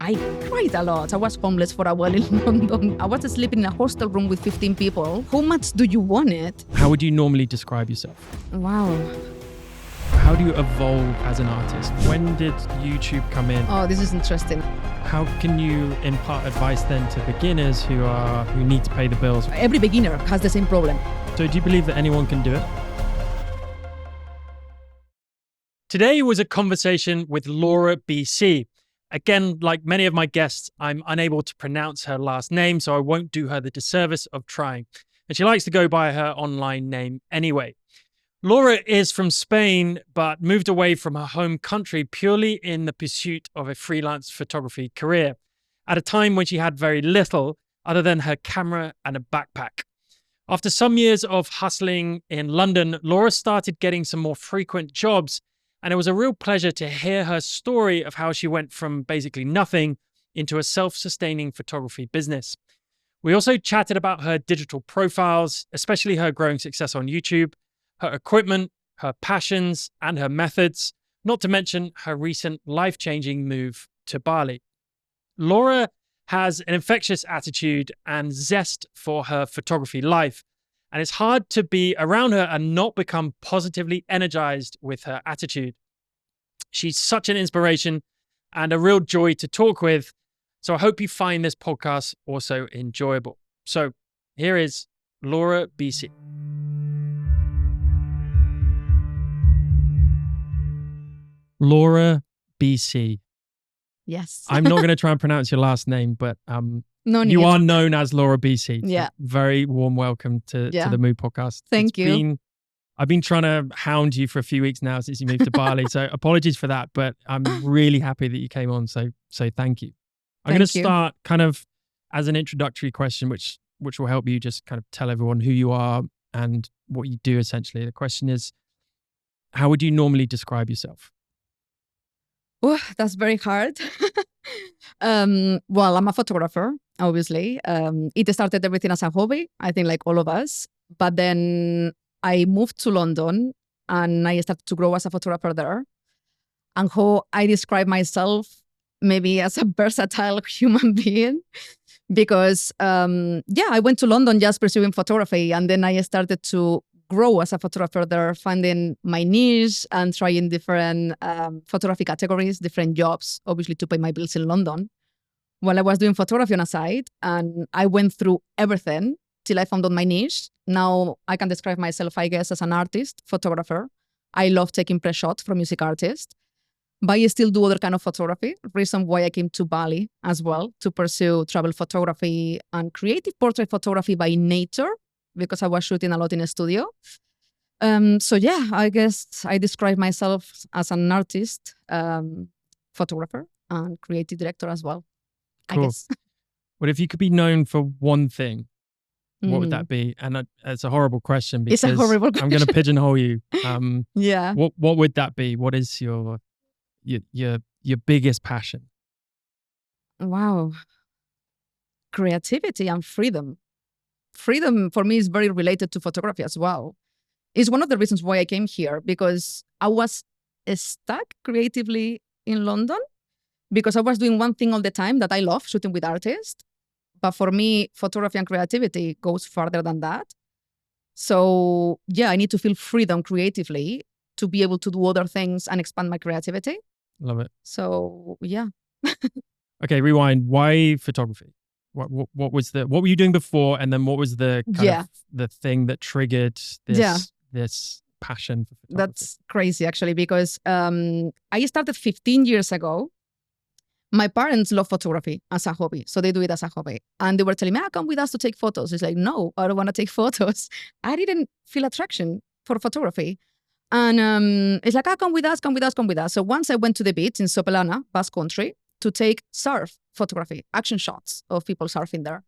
I cried a lot. I was homeless for a while in London. I was sleeping in a hostel room with 15 people. How much do you want it? How would you normally describe yourself? Wow. How do you evolve as an artist? When did YouTube come in? Oh, this is interesting. How can you impart advice then to beginners who need to pay the bills? Every beginner has the same problem. So do you believe that anyone can do it? Today was a conversation with Laura BC. Again, like many of my guests, I'm unable to pronounce her last name, so I won't do her the disservice of trying. And she likes to go by her online name anyway. Laura is from Spain, but moved away from her home country purely in the pursuit of a freelance photography career at a time when she had very little other than her camera and a backpack. After some years of hustling in London, Laura started getting some more frequent jobs, and it was a real pleasure to hear her story of how she went from basically nothing into a self-sustaining photography business. We also chatted about her digital profiles, especially her growing success on YouTube, her equipment, her passions, and her methods, not to mention her recent life-changing move to Bali. Laura has an infectious attitude and zest for her photography life, and it's hard to be around her and not become positively energized with her attitude. She's such an inspiration and a real joy to talk with, so I hope you find this podcast also enjoyable. So here is Laura BC. Laura BC. Yes. I'm not going to try and pronounce your last name, but you are known as Laura BC. Yeah. So very warm welcome to the Mood Podcast. Thank you. I've been trying to hound you for a few weeks now since you moved to Bali. So apologies for that, but I'm really happy that you came on. So thank you. I'm going to start kind of as an introductory question, which will help you just kind of tell everyone who you are and what you do essentially. The question is, how would you normally describe yourself? Oh, that's very hard. Well, I'm a photographer, obviously. It started everything as a hobby, I think like all of us. But then I moved to London and I started to grow as a photographer there. And how I describe myself maybe as a versatile human being. Because, I went to London just pursuing photography. And then I started to grow as a photographer there, finding my niche and trying different photography categories, different jobs, obviously to pay my bills in London while I was doing photography on a side. And I went through everything till I found out my niche. Now I can describe myself, I guess, as an artist, photographer. I love taking press shots from music artists, but I still do other kind of photography. Reason why I came to Bali as well, to pursue travel photography and creative portrait photography by nature, because I was shooting a lot in a studio. I guess I describe myself as an artist, photographer, and creative director as well. Cool. I guess. Well, if you could be known for one thing, what would that be? And it's a horrible question because it's a horrible question. I'm going to pigeonhole you. Yeah. What would that be? What is your biggest passion? Wow. Creativity and freedom. Freedom for me is very related to photography as well. It's one of the reasons why I came here, because I was stuck creatively in London because I was doing one thing all the time that I love, shooting with artists. But for me, photography and creativity goes further than that. So I need to feel freedom creatively to be able to do other things and expand my creativity. Love it. So, Okay, rewind. Why photography? What were you doing before, and then what was the kind of the thing that triggered this passion for photography? That's crazy actually, because I started 15 years ago. My parents love photography as a hobby, so they do it as a hobby, and they were telling me, "Come with us to take photos." It's like, no, I don't want to take photos. I didn't feel attraction for photography, and it's like, come with us, come with us, come with us. So once I went to the beach in Sopelana, Basque Country, to take surf photography, action shots of people surfing there.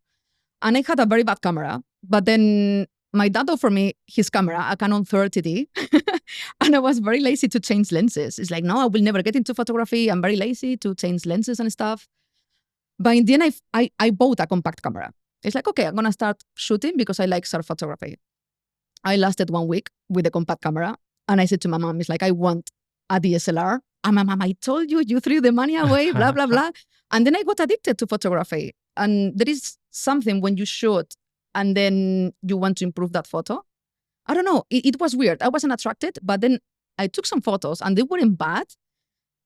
And I had a very bad camera, but then my dad offered me his camera, a Canon E030D, and I was very lazy to change lenses. It's like, no, I will never get into photography. I'm very lazy to change lenses and stuff. But in the end, I bought a compact camera. It's like, okay, I'm going to start shooting because I like surf photography. I lasted 1 week with a compact camera, and I said to my mom, it's like, I want a DSLR And my mom, I told you, you threw the money away, blah, blah, blah. And then I got addicted to photography. And there is something when you shoot and then you want to improve that photo. I don't know. It was weird. I wasn't attracted, but then I took some photos and they weren't bad.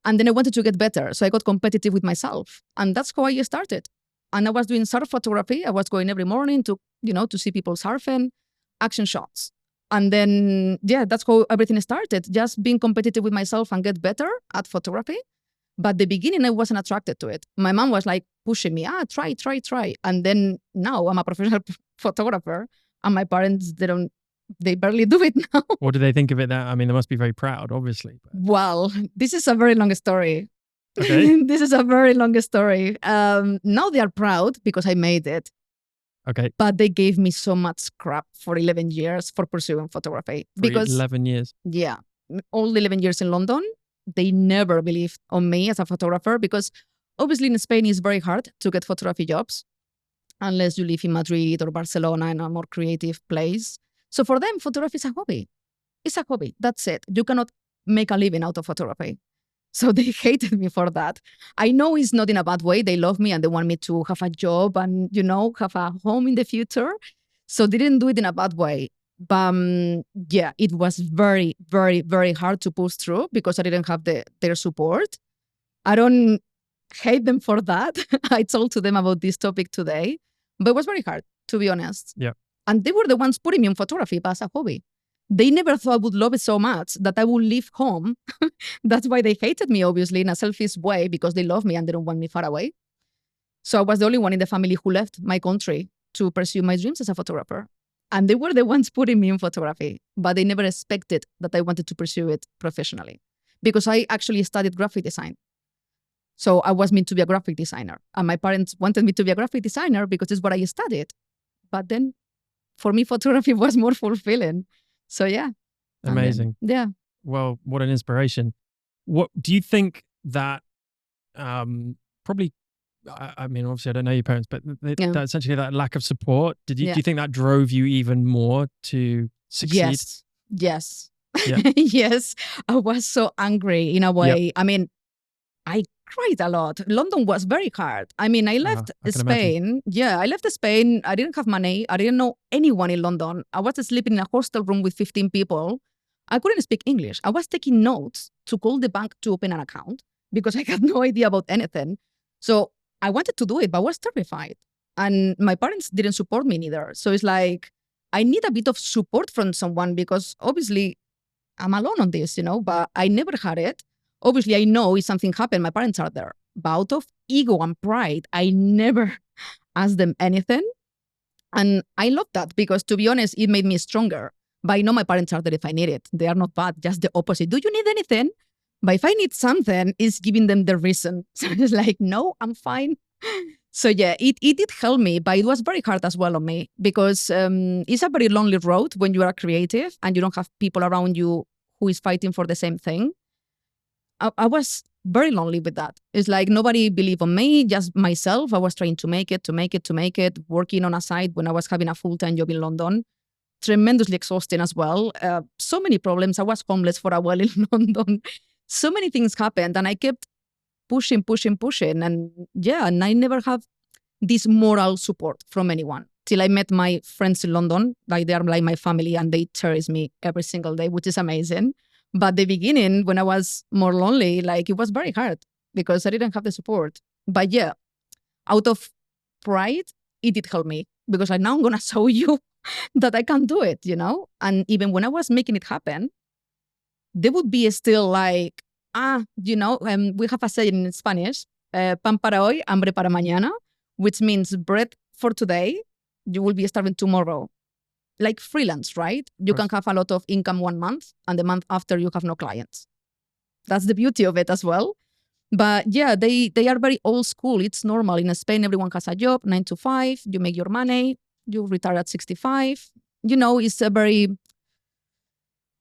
And then I wanted to get better. So I got competitive with myself. And that's how I started. And I was doing surf photography. I was going every morning to see people surfing, action shots. And then, that's how everything started. Just being competitive with myself and get better at photography. But at the beginning, I wasn't attracted to it. My mom was like pushing me, try. And then now I'm a professional photographer and my parents, they barely do it now. What do they think of it now? I mean, they must be very proud, obviously. Well, this is a very long story. Okay. This is a very long story. Now they are proud because I made it. Okay. But they gave me so much crap for 11 years for pursuing photography. For 11 years? Yeah. All 11 years in London, they never believed on me as a photographer because obviously in Spain it's very hard to get photography jobs unless you live in Madrid or Barcelona in a more creative place. So for them, photography is a hobby. It's a hobby. That's it. You cannot make a living out of photography. So they hated me for that. I know it's not in a bad way. They love me and they want me to have a job and, have a home in the future. So they didn't do it in a bad way. But it was very, very, very hard to push through because I didn't have their support. I don't hate them for that. I told to them about this topic today, but it was very hard, to be honest. Yeah. And they were the ones putting me in photography as a hobby. They never thought I would love it so much that I would leave home. That's why they hated me, obviously, in a selfish way, because they love me and they don't want me far away. So I was the only one in the family who left my country to pursue my dreams as a photographer. And they were the ones putting me in photography, but they never expected that I wanted to pursue it professionally because I actually studied graphic design. So I was meant to be a graphic designer. And my parents wanted me to be a graphic designer because it's what I studied. But then for me, photography was more fulfilling. So yeah. Amazing. Yeah. Well, what an inspiration. What do you think that probably, I mean, obviously I don't know your parents, but that essentially that lack of support, do you think that drove you even more to succeed? Yes. Yeah. Yes. I was so angry in a way. Yep. I mean, I cried a lot. London was very hard. I mean, I left Spain. Imagine. Yeah, I left Spain. I didn't have money. I didn't know anyone in London. I was sleeping in a hostel room with 15 people. I couldn't speak English. I was taking notes to call the bank to open an account because I had no idea about anything. So I wanted to do it, but I was terrified. And my parents didn't support me neither. So it's like, I need a bit of support from someone because obviously I'm alone on this, but I never had it. Obviously, I know if something happened, my parents are there. But out of ego and pride, I never asked them anything. And I love that because, to be honest, it made me stronger. But I know my parents are there if I need it. They are not bad, just the opposite. Do you need anything? But if I need something, it's giving them the reason. So it's like, no, I'm fine. So yeah, it did help me, but it was very hard as well on me because it's a very lonely road when you are creative and you don't have people around you who is fighting for the same thing. I was very lonely with that. It's like nobody believed on me, just myself. I was trying to make it, working on a side when I was having a full-time job in London. Tremendously exhausting as well. So many problems. I was homeless for a while in London. So many things happened and I kept pushing. And I never have this moral support from anyone till I met my friends in London. Like they are like my family and they cherish me every single day, which is amazing. But the beginning, when I was more lonely, like it was very hard because I didn't have the support. But yeah, out of pride, it did help me because now I'm going to show you that I can do it, And even when I was making it happen, they would be still like, we have a saying in Spanish, pan para hoy, hambre para mañana, which means bread for today, you will be starving tomorrow. Like freelance, right? You can have a lot of income 1 month and the month after you have no clients. That's the beauty of it as well. But yeah, they are very old school. It's normal. In Spain, everyone has a job, 9 to 5. You make your money. You retire at 65. It's a very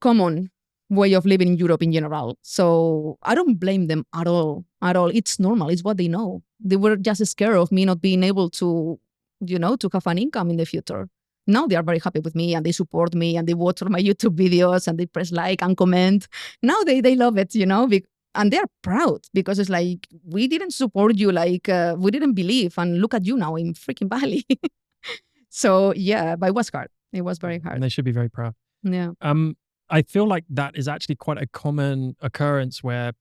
common way of living in Europe in general. So I don't blame them at all. It's normal. It's what they know. They were just scared of me not being able to, to have an income in the future. Now they are very happy with me and they support me and they watch all my YouTube videos and they press like and comment. Now they love it, And they're proud because it's like, we didn't support you, like we didn't believe, and look at you now in freaking Bali. So yeah, but it was hard. It was very hard. And they should be very proud. Yeah. I feel like that is actually quite a common occurrence where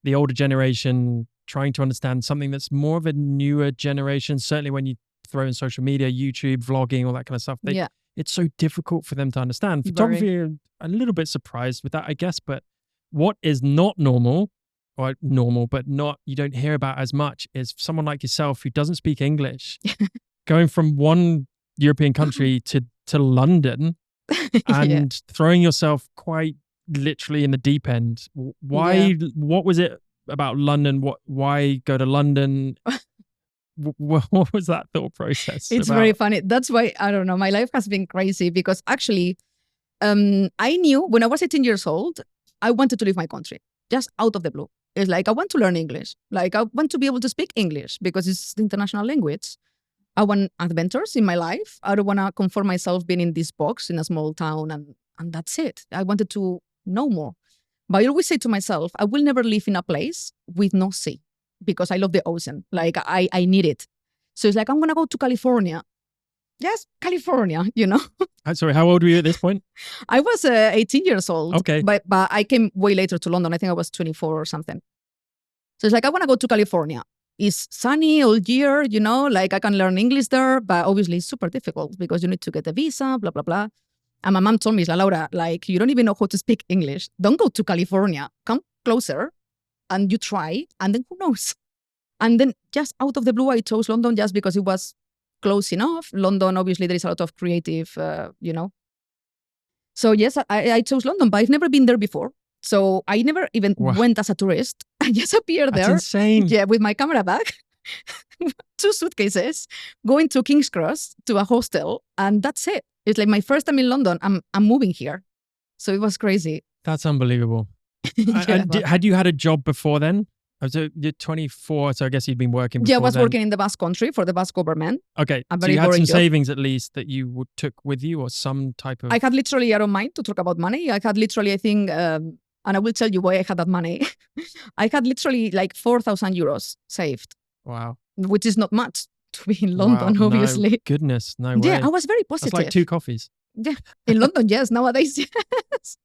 the older generation trying to understand something that's more of a newer generation, certainly when you throw in social media, YouTube, vlogging, all that kind of stuff. It's so difficult for them to understand. Photography, a little bit surprised with that, I guess, but what is not normal, or normal, but not, you don't hear about as much, is someone like yourself who doesn't speak English, going from one European country to London and throwing yourself quite literally in the deep end. Why, what was it about London? Why go to London? What was that thought process? It's very funny. That's why, I don't know, my life has been crazy because actually, I knew when I was 18 years old, I wanted to leave my country, just out of the blue. It's like, I want to learn English. Like, I want to be able to speak English because it's the international language. I want adventures in my life. I don't want to conform myself being in this box in a small town and that's it. I wanted to know more. But I always say to myself, I will never live in a place with no sea because I love the ocean. Like, I need it. So it's like, I'm going to go to California. Yes, California, you know. Sorry, how old were you at this point? I was 18 years old. Okay. But I came way later to London. I think I was 24 or something. So it's like, I want to go to California. It's sunny all year, you know, like I can learn English there, but obviously it's super difficult because you need to get a visa, blah, blah, blah. And my mom told me, Laura, like, you don't even know how to speak English. Don't go to California. Come closer and you try, and then who knows? And then just out of the blue, I chose London just because it was close enough. London, obviously, there is a lot of creative, you know. So yes, I chose London, but I've never been there before. So I never even went as a tourist. I just appeared there. That's insane. Yeah, with my camera bag, 2 suitcases, going to King's Cross to a hostel, and that's it. It's like my first time in London. I'm moving here. So it was crazy. That's unbelievable. Had you had a job before then? So you're 24, so I guess you'd been working before Yeah, I was then. working in the Basque country for the Basque government. Okay, so you had some savings at least that you took with you, or some type of... I had literally, I don't mind to talk about money. I had literally, I think, and I will tell you why I had that money. I had literally like 4,000 euros saved. Wow. Which is not much to be in London, obviously. No, goodness, no way. Yeah, I was very positive. That's like 2 coffees. Yeah, in London, yes, nowadays, yes.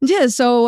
Yeah, so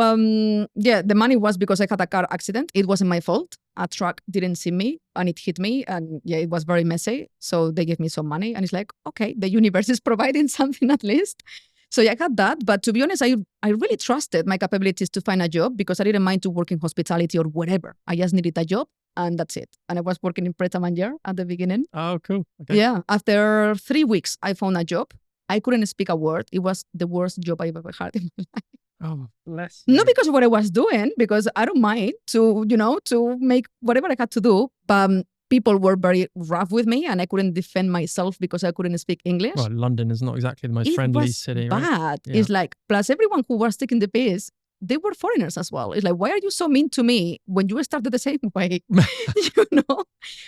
the money was because I had a car accident. It wasn't my fault. A truck didn't see me and it hit me, and yeah, it was very messy. So they gave me some money, and it's like, okay, the universe is providing something at least. So yeah, I had that, but to be honest, I really trusted my capabilities to find a job because I didn't mind to work in hospitality or whatever. I just needed a job, and that's it. And I was working in Pret-a-Manger at the beginning. Oh, cool. Okay. Yeah, after 3 weeks, I found a job. I couldn't speak a word. It was the worst job I've ever had in my life. Oh, bless you. Not because of what I was doing, because I don't mind to make whatever I had to do. But people were very rough with me, and I couldn't defend myself because I couldn't speak English. Well, London is not exactly the most friendly city, right? Bad. Yeah. It's like, plus everyone who was taking the piss, they were foreigners as well. It's like, why are you so mean to me when you started the same way? You know?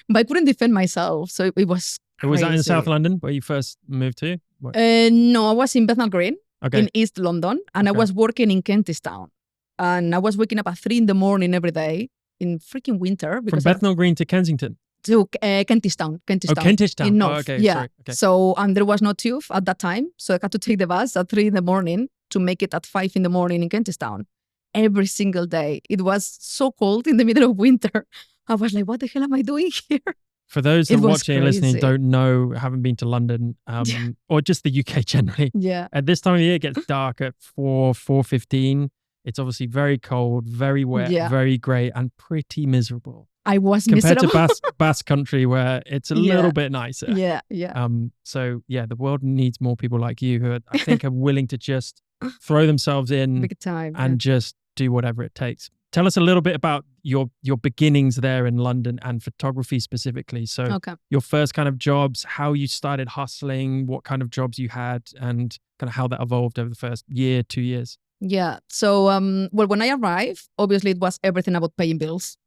But I couldn't defend myself. So it was crazy. Was that in South London where you first moved to? No, I was in Bethnal Green. Okay. In East London, and I was working in Kentish Town, and I was waking up at 3 a.m. every day in freaking winter. From Bethnal Green to Kensington? To Kentish Town. Kentish Town. In North. Oh, okay. Yeah. Sorry. Okay. So, and there was no tube at that time, so I had to take the bus at 3 a.m. to make it at 5 a.m. in Kentish Town. Every single day. It was so cold in the middle of winter. I was like, what the hell am I doing here? For those that are watching and listening, don't know, haven't been to London, or just the UK generally. Yeah. At this time of the year, it gets dark at 4:15. It's obviously very cold, very wet, very grey, and pretty miserable. I was compared miserable. to Basque country, where it's a little bit nicer. Yeah, yeah. So yeah, the world needs more people like you who I think are willing to just throw themselves in big time and just do whatever it takes. Tell us a little bit about your beginnings there in London and photography specifically. So your first kind of jobs, how you started hustling, what kind of jobs you had, and kind of how that evolved over the first year, 2 years. Yeah. So, well, when I arrived, obviously it was everything about paying bills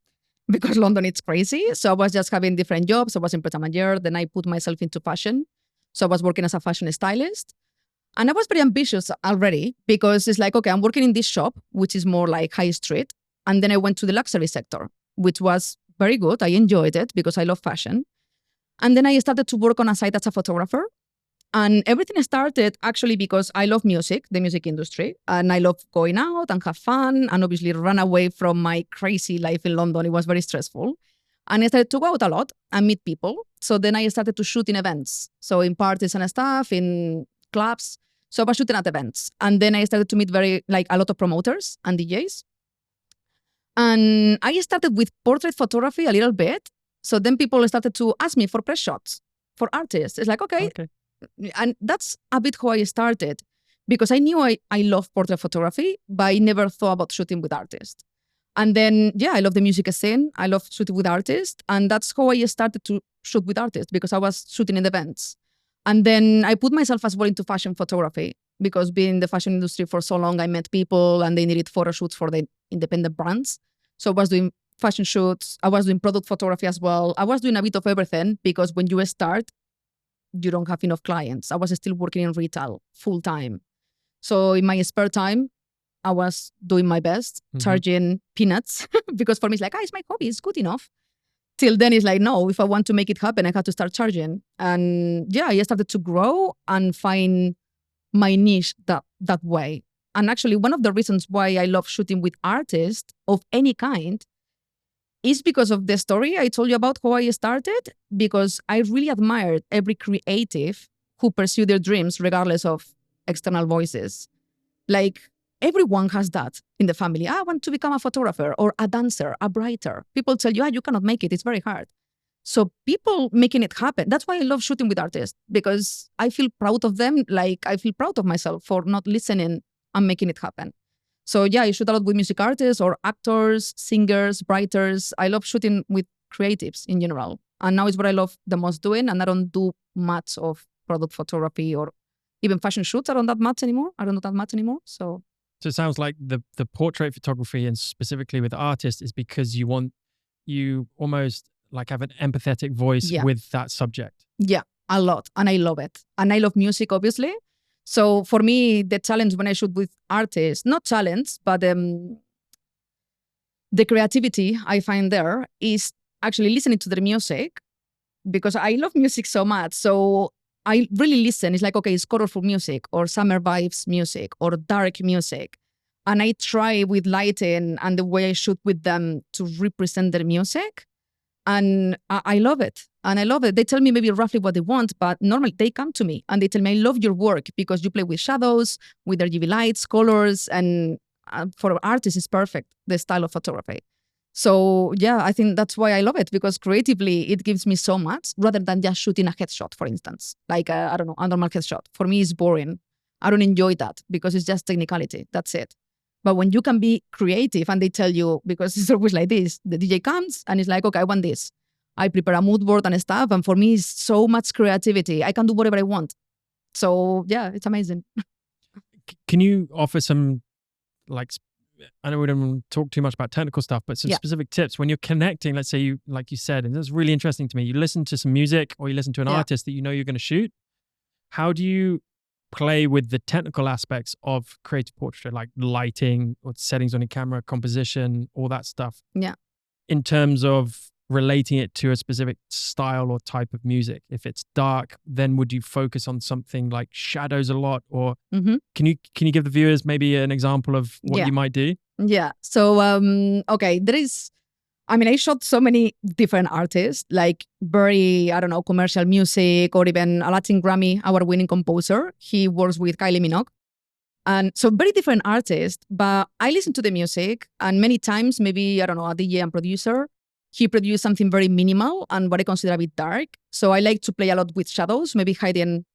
because London, it's crazy. So I was just having different jobs. I was in Pret-a-Manger. Then I put myself into fashion. So I was working as a fashion stylist. And I was very ambitious already because it's like, okay, I'm working in this shop, which is more like high street. And then I went to the luxury sector, which was very good. I enjoyed it because I love fashion. And then I started to work on a site as a photographer. And everything started actually because I love music, the music industry, and I love going out and have fun and obviously run away from my crazy life in London. It was very stressful. And I started to go out a lot and meet people. So then I started to shoot in events. So in parties and stuff, in clubs. So I was shooting at events. And then I started to meet a lot of promoters and DJs. And I started with portrait photography a little bit. So then people started to ask me for press shots for artists. It's like, okay. And that's a bit how I started, because I knew I love portrait photography, but I never thought about shooting with artists. And then, I love the music scene. I love shooting with artists. And that's how I started to shoot with artists, because I was shooting in events. And then I put myself as well into fashion photography, because being in the fashion industry for so long, I met people and they needed photo shoots for the independent brands. So I was doing fashion shoots. I was doing product photography as well. I was doing a bit of everything, because when you start, you don't have enough clients. I was still working in retail full time. So in my spare time, I was doing my best, charging peanuts, because for me, it's like, it's my hobby, it's good enough. Till then, it's like, no, if I want to make it happen, I have to start charging. And I started to grow and find my niche that way. And actually, one of the reasons why I love shooting with artists of any kind is because of the story I told you about how I started, because I really admired every creative who pursue their dreams regardless of external voices. Like, everyone has that in the family. I want to become a photographer or a dancer, a writer. People tell you, you cannot make it. It's very hard. So people making it happen. That's why I love shooting with artists, because I feel proud of them. Like, I feel proud of myself for not listening and making it happen. So I shoot a lot with music artists or actors, singers, writers. I love shooting with creatives in general. And now is what I love the most doing. And I don't do much of product photography or even fashion shoots. I don't do that much anymore. So it sounds like the portrait photography, and specifically with artists, is because you almost like have an empathetic voice with that subject. Yeah, a lot. And I love it. And I love music, obviously. So for me, the challenge when I shoot with artists, not challenge, but the creativity I find there is actually listening to their music, because I love music so much. So I really listen. It's like, okay, it's colorful music or summer vibes music or dark music. And I try with lighting and the way I shoot with them to represent their music. And I love it. And I love it. They tell me maybe roughly what they want, but normally they come to me and they tell me, I love your work because you play with shadows, with RGB lights, colors. And for artists, it's perfect, the style of photography. So I think that's why I love it, because creatively it gives me so much rather than just shooting a headshot, for instance. Like, I don't know, a normal headshot. For me, it's boring. I don't enjoy that because it's just technicality. That's it. But when you can be creative and they tell you, because it's always like this, the DJ comes and it's like, okay, I want this. I prepare a mood board and stuff. And for me, it's so much creativity. I can do whatever I want. So it's amazing. Can you offer some, like, I know we don't talk too much about technical stuff, but some specific tips when you're connecting, let's say you, like you said, and that's really interesting to me, you listen to some music or you listen to an artist that you know you're going to shoot. How do you play with the technical aspects of creative portraiture, like lighting or settings on your camera, composition, all that stuff? Yeah. In terms of relating it to a specific style or type of music. If it's dark, then would you focus on something like shadows a lot? Or can you give the viewers maybe an example of what you might do? Yeah. So, okay, I shot so many different artists, like very, I don't know, commercial music, or even a Latin Grammy award-winning composer. He works with Kylie Minogue. And so very different artists, but I listen to the music, and many times, maybe, I don't know, a DJ and producer, he produced something very minimal and what I consider a bit dark. So I like to play a lot with shadows, maybe hiding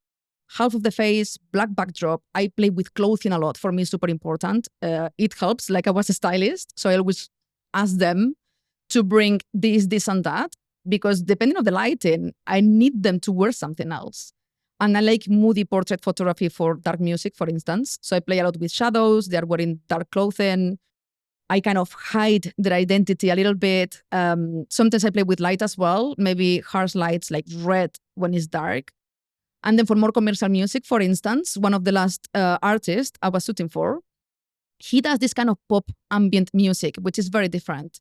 half of the face, black backdrop. I play with clothing a lot. For me, it's super important. It helps. Like, I was a stylist, so I always ask them to bring this and that, because depending on the lighting, I need them to wear something else. And I like moody portrait photography for dark music, for instance. So I play a lot with shadows. They're wearing dark clothing. I kind of hide their identity a little bit. Sometimes I play with light as well, maybe harsh lights like red when it's dark. And then for more commercial music, for instance, one of the last artists I was shooting for, he does this kind of pop ambient music, which is very different.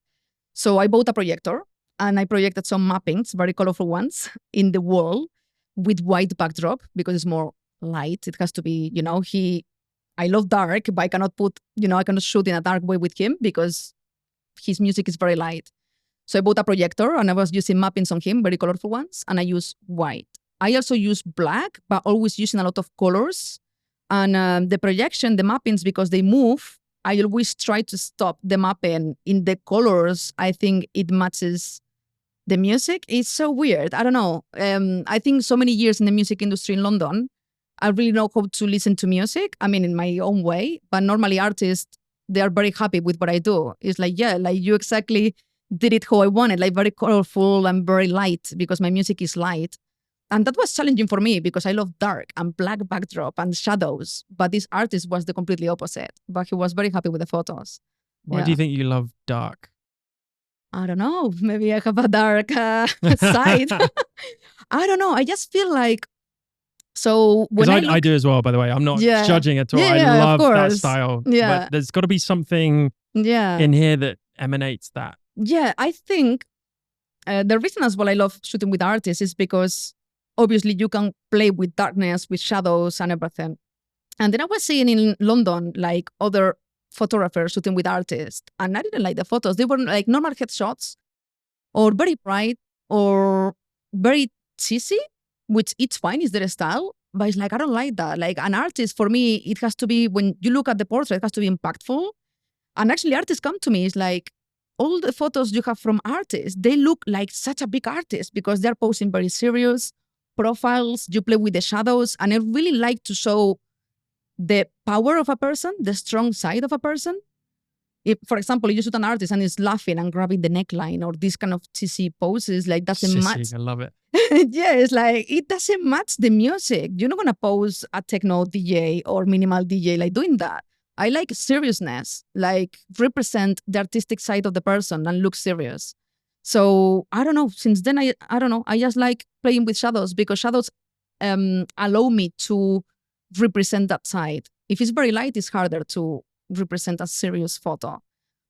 So I bought a projector and I projected some mappings, very colorful ones, in the wall with white backdrop because it's more light. It has to be, I love dark, but I cannot I cannot shoot in a dark way with him because his music is very light. So I bought a projector and I was using mappings on him, very colorful ones, and I use white. I also use black, but always using a lot of colors. And the projection, the mappings, because they move, I always try to stop the mapping in the colors. I think it matches the music. It's so weird. I don't know. I think so many years in the music industry in London, I really know how to listen to music. I mean, in my own way, but normally artists, they are very happy with what I do. It's like, yeah, like you exactly did it how I wanted, like very colorful and very light because my music is light. And that was challenging for me because I love dark and black backdrop and shadows. But this artist was the completely opposite. But he was very happy with the photos. Why do you think you love dark? I don't know. Maybe I have a dark side. I don't know. I just feel like, so when I do as well, by the way. I'm not judging at all. Yeah, I love that style. Yeah. But there's got to be something in here that emanates that. Yeah, I think the reason as well I love shooting with artists is because obviously you can play with darkness, with shadows and everything. And then I was seeing in London, like other photographers shooting with artists, and I didn't like the photos. They were like normal headshots or very bright or very cheesy, which it's fine, is their style. But it's like, I don't like that. Like an artist, for me, it has to be, when you look at the portrait, it has to be impactful. And actually artists come to me, it's like, all the photos you have from artists, they look like such a big artist because they're posing very serious profiles. You play with the shadows. And I really like to show the power of a person, the strong side of a person. If, for example, you shoot an artist and he's laughing and grabbing the neckline or this kind of cheesy poses, like doesn't match. I love it. Yeah, it's like, it doesn't match the music. You're not going to pose a techno DJ or minimal DJ like doing that. I like seriousness, like represent the artistic side of the person and look serious. So I don't know, since then, I don't know, I just like playing with shadows because shadows allow me to represent that side. If it's very light, it's harder to represent a serious photo.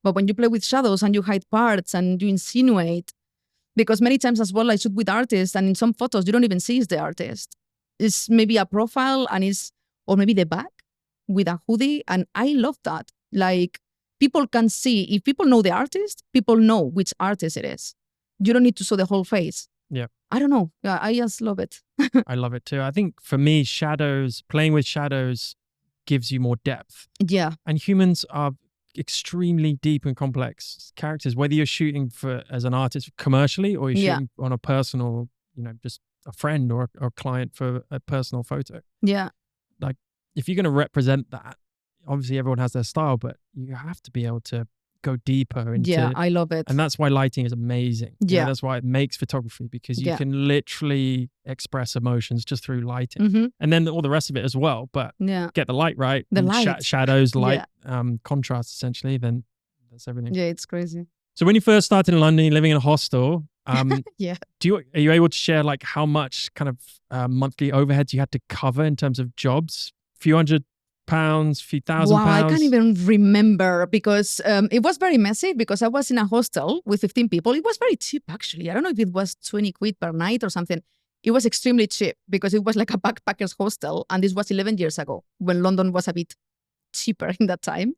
But when you play with shadows and you hide parts and you insinuate, because many times as well, I shoot with artists and in some photos, you don't even see it's the artist. It's maybe a profile and or maybe the back with a hoodie. And I love that. Like people can see, if people know the artist, people know which artist it is. You don't need to show the whole face. Yeah. I don't know. Yeah, I just love it. I love it too. I think for me, playing with shadows gives you more depth. Yeah. And humans are extremely deep and complex characters, whether you're shooting as an artist commercially or you're shooting on a personal, just a friend or a client for a personal photo. Yeah. Like if you're going to represent that, obviously everyone has their style, but you have to be able to go deeper into. Yeah, I love it. And that's why lighting is amazing. Yeah. That's why it makes photography, because you can literally express emotions just through lighting. Mm-hmm. And then all the rest of it as well. But get the light right, the light. Shadows, light, contrast essentially, then that's everything. Yeah, it's crazy. So when you first started in London, living in a hostel, are you able to share like how much kind of monthly overheads you had to cover in terms of jobs? Few £100, few £1,000? I can't even remember because it was very messy because I was in a hostel with 15 people. It was very cheap, actually. I don't know if it was 20 quid per night or something. It was extremely cheap because it was like a backpacker's hostel. And this was 11 years ago when London was a bit cheaper in that time.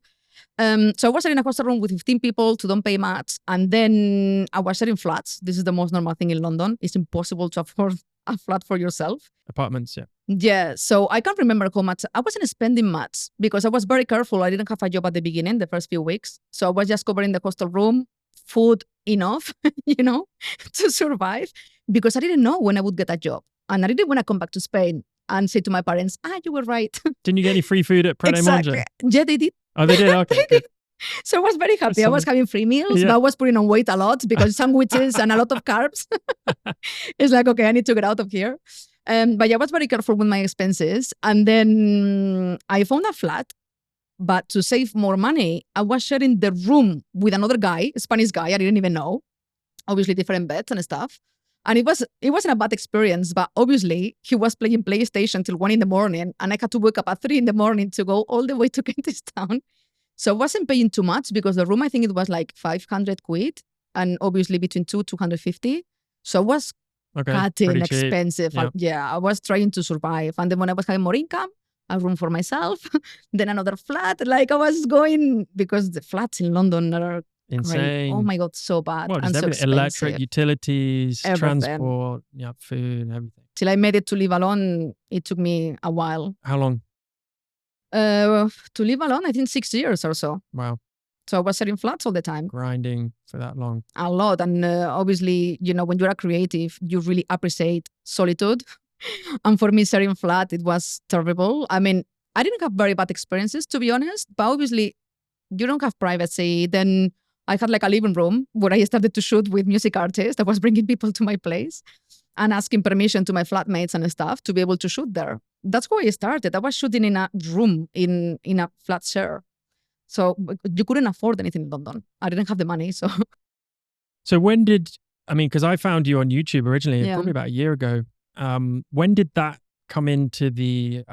So I was in a hostel room with 15 people to don't pay much. And then I was sharing flats. This is the most normal thing in London. It's impossible to afford a flat for yourself. Apartments, yeah. Yeah, so I can't remember how much. I wasn't spending much because I was very careful. I didn't have a job at the beginning, the first few weeks. So I was just covering the hostel room, food enough, to survive because I didn't know when I would get a job. And I didn't want to come back to Spain and say to my parents, you were right. Didn't you get any free food at Pret a Manger? Yeah, they did. Oh, they did? Okay, they did. So I was very happy. I was having free meals, but I was putting on weight a lot because sandwiches and a lot of carbs. It's like, okay, I need to get out of here. But I was very careful with my expenses. And then I found a flat, but to save more money, I was sharing the room with another guy, a Spanish guy I didn't even know. Obviously different beds and stuff. And it wasn't a bad experience, but obviously he was playing PlayStation till 1 a.m. and I had to wake up at 3 a.m. to go all the way to Kentish Town. So I wasn't paying too much because the room, I think it was like 500 quid and obviously between 250. So I was cutting pretty cheap. expensive. Yeah. Yeah, I was trying to survive. And then when I was having more income, a room for myself, then another flat. Like I was going, because the flats in London are insane. great. Oh my God, so bad. Well, and just so everything. expensive. Electric, utilities, Everything. transport, food, everything. Till I made it to live alone, it took me a while. How long? To live alone, I think 6 years or so. Wow. So I was selling flats all the time. Grinding for that long. A lot. And obviously, when you're a creative, you really appreciate solitude. And for me, selling flat, it was terrible. I mean, I didn't have very bad experiences, to be honest, but obviously you don't have privacy. Then I had like a living room where I started to shoot with music artists. I was bringing people to my place and asking permission to my flatmates and stuff to be able to shoot there. That's how I started. I was shooting in a room in a flat share. So you couldn't afford anything in London. I didn't have the money. So when did, because I found you on YouTube originally, probably about a year ago. When did that come into the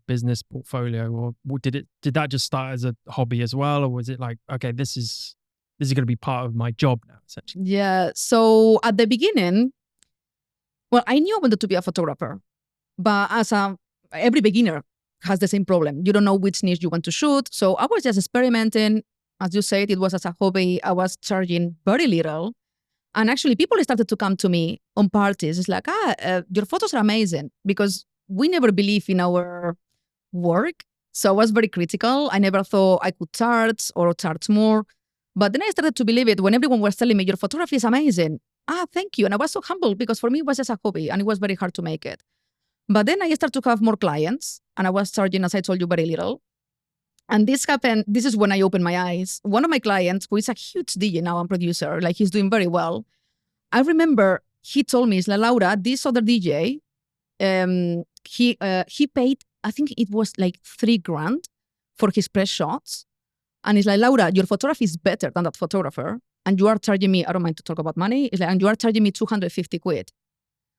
business portfolio, or did that just start as a hobby as well? Or was it like, okay, this is going to be part of my job now, essentially? Yeah. So at the beginning, well, I knew I wanted to be a photographer, but every beginner has the same problem. You don't know which niche you want to shoot. So I was just experimenting. As you said, it was as a hobby. I was charging very little. And actually, people started to come to me on parties. It's like, your photos are amazing, because we never believe in our work. So I was very critical. I never thought I could charge or charge more. But then I started to believe it when everyone was telling me, your photography is amazing. Thank you. And I was so humble, because for me, it was just a hobby and it was very hard to make it. But then I started to have more clients and I was charging, as I told you, very little. And this happened, this is when I opened my eyes. One of my clients, who is a huge DJ now and producer, like he's doing very well. I remember he told me, Laura, this other DJ, he paid, I think it was like $3,000 for his press shots. And it's like, Laura, your photography is better than that photographer. And you are charging me, I don't mind to talk about money, it's like, and you are charging me 250 quid.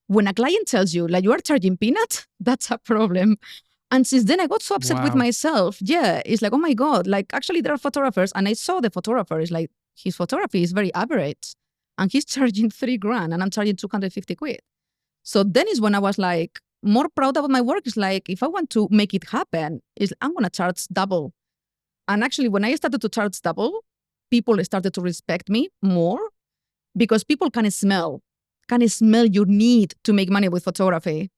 When a client tells you, like, you are charging peanuts, that's a problem. And since then, I got so upset with myself. Yeah, it's like, oh my God, like, actually, there are photographers. And I saw the photographer, it's like, his photography is very average. And he's charging $3,000 and I'm charging 250 quid. So then is when I was like, more proud of my work. It's like, if I want to make it happen, I'm going to charge double. And actually, when I started to charge double, people started to respect me more, because people can smell your need to make money with photography.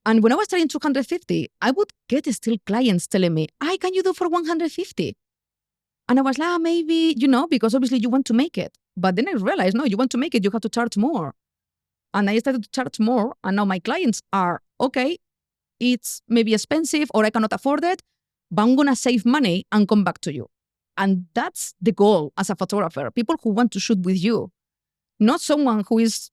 And when I was starting 250, I would get still clients telling me, can you do for 150? And I was like, maybe, because obviously you want to make it. But then I realized, no, you want to make it, you have to charge more. And I started to charge more. And now my clients are, okay, it's maybe expensive or I cannot afford it, but I'm going to save money and come back to you. And that's the goal as a photographer. People who want to shoot with you, not someone who is,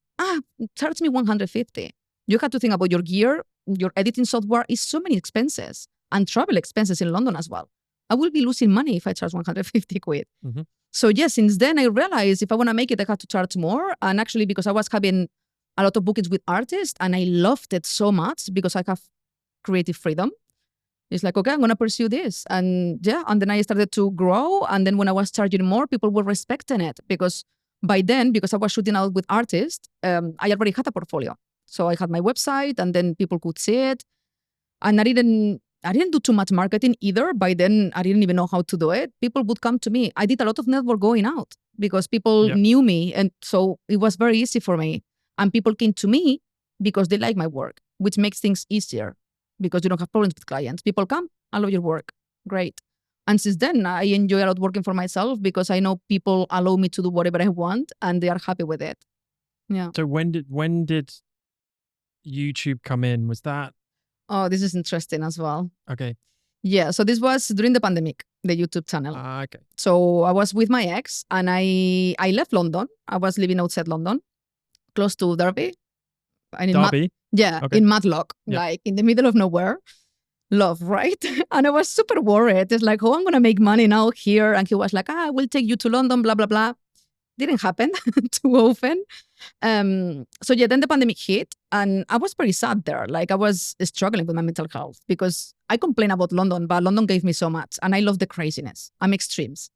charge me 150. You have to think about your gear, your editing software is so many expenses, and travel expenses in London as well. I will be losing money if I charge 150 quid. Mm-hmm. So yes, since then I realized if I want to make it, I have to charge more. And actually, because I was having a lot of bookings with artists and I loved it so much because I have creative freedom. It's like, okay, I'm going to pursue this. And and then I started to grow. And then when I was charging more, people were respecting it, because by then, because I was shooting out with artists, I already had a portfolio. So I had my website and then people could see it. And I didn't do too much marketing either. By then, I didn't even know how to do it. People would come to me. I did a lot of network going out because people knew me. And so it was very easy for me. And people came to me because they like my work, which makes things easier because you don't have problems with clients. People come, I love your work. Great. And since then, I enjoy a lot working for myself because I know people allow me to do whatever I want and they are happy with it. Yeah. So when did YouTube come in? Was that? Oh, this is interesting as well. Okay. Yeah. So this was during the pandemic, the YouTube channel. Okay. So I was with my ex and I left London. I was living outside London, close to Derby. Derby? Okay. In Matlock, like in the middle of nowhere. Love, right? And I was super worried. It's like, I'm going to make money now here. And he was like, we'll take you to London, blah, blah, blah. didn't happen too often. So yeah, then the pandemic hit and I was pretty sad there. Like I was struggling with my mental health because I complain about London, but London gave me so much and I love the craziness. I'm extremes.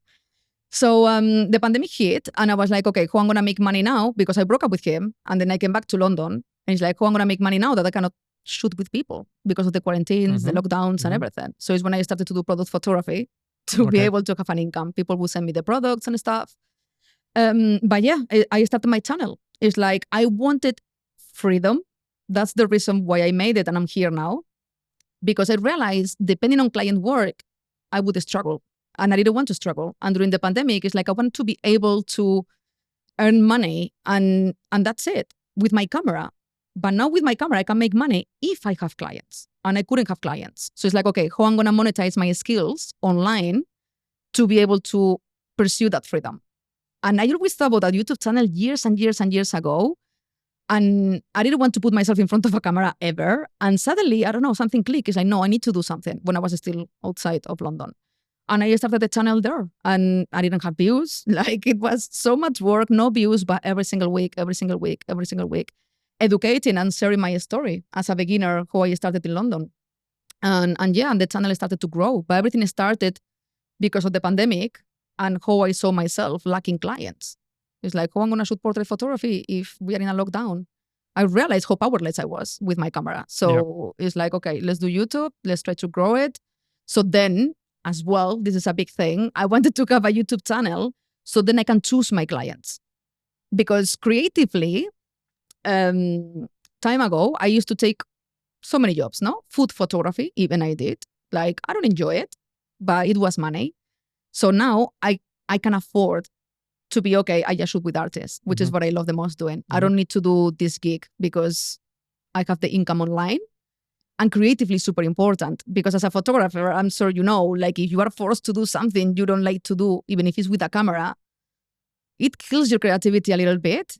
So the pandemic hit and I was like, okay, how I'm going to make money now? Because I broke up with him and then I came back to London and it's like, how I'm going to make money now that I cannot shoot with people because of the quarantines, the lockdowns and everything. So it's when I started to do product photography to be able to have an income. People would send me the products and stuff. But yeah, I started my channel. It's like I wanted freedom. That's the reason why I made it and I'm here now. Because I realized depending on client work, I would struggle. And I didn't want to struggle. And during the pandemic, it's like I want to be able to earn money and that's it with my camera. But now with my camera, I can make money if I have clients. And I couldn't have clients. So it's like, okay, how I'm going to monetize my skills online to be able to pursue that freedom. And I always thought about that YouTube channel years and years and years ago. And I didn't want to put myself in front of a camera ever. And suddenly, I don't know, something clicked. It's like, no, I need to do something when I was still outside of London. And I started the channel there and I didn't have views. Like it was so much work, no views, but every single week, educating and sharing my story as a beginner, how I started in London. And the channel started to grow. But everything started because of the pandemic and how I saw myself lacking clients. It's like, how I'm going to shoot portrait photography if we are in a lockdown? I realized how powerless I was with my camera. So it's like, okay, let's do YouTube. Let's try to grow it. So then, as well, this is a big thing. I wanted to have a YouTube channel so then I can choose my clients. Because creatively, time ago, I used to take so many jobs, no? Food photography, even I did. Like, I don't enjoy it, but it was money. So now I can afford to be, okay, I just shoot with artists, which is what I love the most doing. I don't need to do this gig because I have the income online. And creatively super important because as a photographer, I'm sure you know, like if you are forced to do something you don't like to do, even if it's with a camera, it kills your creativity a little bit.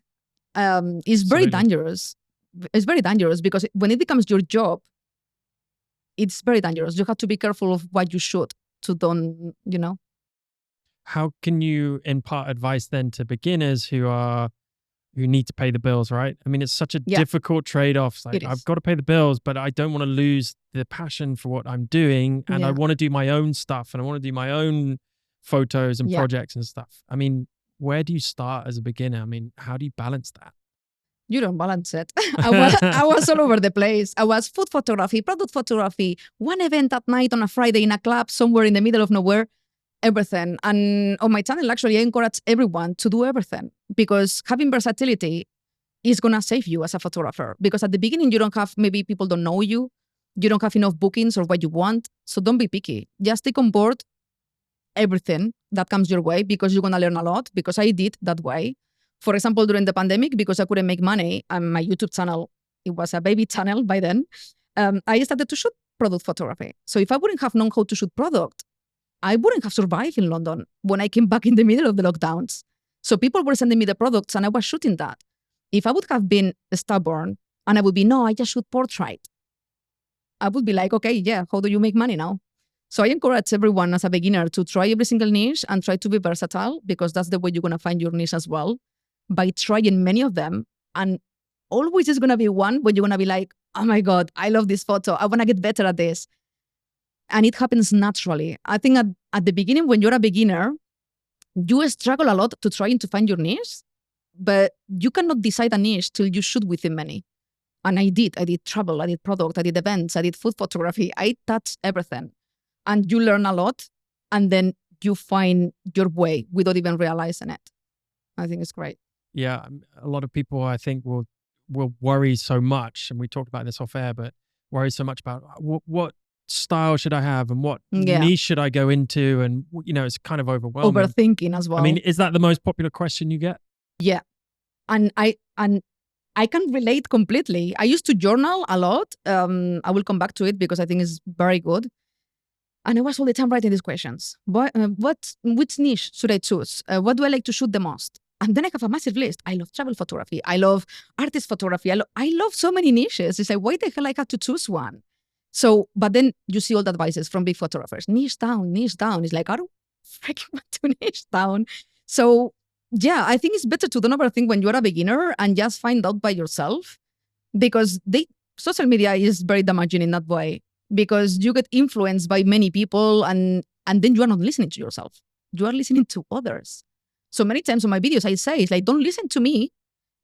It's very dangerous. It's very dangerous because when it becomes your job, it's very dangerous. You have to be careful of what you shoot to don't, How can you impart advice then to beginners who need to pay the bills, right? I mean, it's such a difficult trade-off. It's like, I've got to pay the bills, but I don't want to lose the passion for what I'm doing. And I want to do my own stuff and I want to do my own photos and projects and stuff. I mean, where do you start as a beginner? I mean, how do you balance that? You don't balance it. I was all over the place. I was food photography, product photography, one event at night on a Friday in a club somewhere in the middle of nowhere. Everything. And on my channel, actually, I encourage everyone to do everything because having versatility is going to save you as a photographer. Because at the beginning, you don't have, maybe people don't know you. You don't have enough bookings or what you want. So don't be picky. Just take on board everything that comes your way because you're going to learn a lot because I did that way. For example, during the pandemic, because I couldn't make money and my YouTube channel, it was a baby channel by then, I started to shoot product photography. So if I wouldn't have known how to shoot product, I wouldn't have survived in London when I came back in the middle of the lockdowns. So people were sending me the products and I was shooting that. If I would have been stubborn and I would be, no, I just shoot portrait, I would be like, okay, yeah, how do you make money now? So I encourage everyone as a beginner to try every single niche and try to be versatile because that's the way you're going to find your niche as well, by trying many of them. And always is going to be one where you're going to be like, oh my God, I love this photo. I want to get better at this. And it happens naturally. I think at the beginning, when you're a beginner, you struggle a lot to trying to find your niche, but you cannot decide a niche till you shoot within many. And I did travel, I did product, I did events, I did food photography. I touched everything. And you learn a lot and then you find your way without even realizing it. I think it's great. Yeah. A lot of people, I think, will worry so much. And we talked about this off air, but worry so much about what style should I have and what niche should I go into? And, it's kind of overwhelming. Overthinking as well. I mean, is that the most popular question you get? Yeah. And I can relate completely. I used to journal a lot. I will come back to it because I think it's very good. And I was all the time writing these questions. Which niche should I choose? What do I like to shoot the most? And then I have a massive list. I love travel photography. I love artist photography. I love so many niches. It's like, why the hell I have to choose one? So, but then you see all the advices from big photographers. Niche down, niche down. It's like, I don't freaking want to niche down. So Yeah, I think it's better to don't overthink when you're a beginner and just find out by yourself, because social media is very damaging in that way, because you get influenced by many people and then you are not listening to yourself. You are listening to others. So many times on my videos, I say, it's like, don't listen to me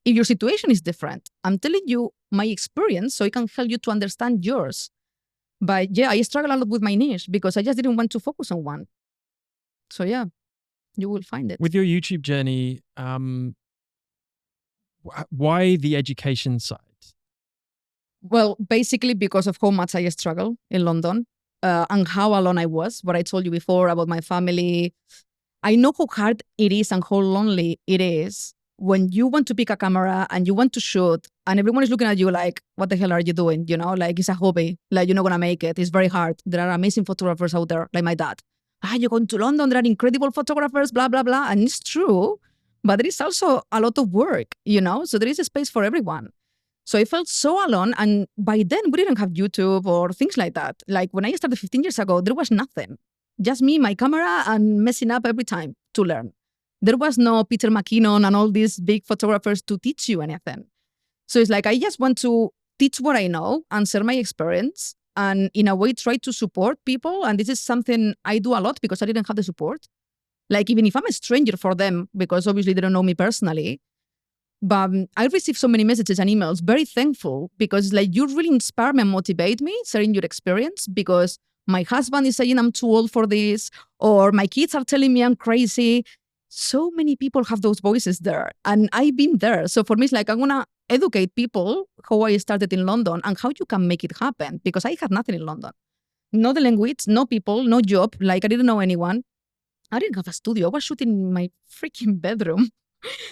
if your situation is different. I'm telling you my experience so it can help you to understand yours. But yeah, I struggle a lot with my niche because I just didn't want to focus on one. So yeah, you will find it. With your YouTube journey, why the education side? Well, basically because of how much I struggle in London and how alone I was. What I told you before about my family. I know how hard it is and how lonely it is when you want to pick a camera and you want to shoot and everyone is looking at you like, what the hell are you doing? You know, like it's a hobby, like you're not going to make it. It's very hard. There are amazing photographers out there, like my dad. You're going to London, there are incredible photographers, blah, blah, blah. And it's true, but there is also a lot of work, you know? So there is a space for everyone. So I felt so alone. And by then we didn't have YouTube or things like that. Like when I started 15 years ago, there was nothing. Just me, my camera, and messing up every time to learn. There was no Peter McKinnon and all these big photographers to teach you anything. So it's like, I just want to teach what I know and share my experience and in a way try to support people. And this is something I do a lot because I didn't have the support. Like even if I'm a stranger for them, because obviously they don't know me personally, but I received so many messages and emails, very thankful, because like you really inspire me and motivate me sharing your experience, because my husband is saying I'm too old for this, or my kids are telling me I'm crazy. So many people have those voices there, and I've been there. So for me, it's like I'm gonna educate people how I started in London and how you can make it happen, because I had nothing in London. No the language, no people, no job. Like I didn't know anyone. I didn't have a studio. I was shooting in my freaking bedroom.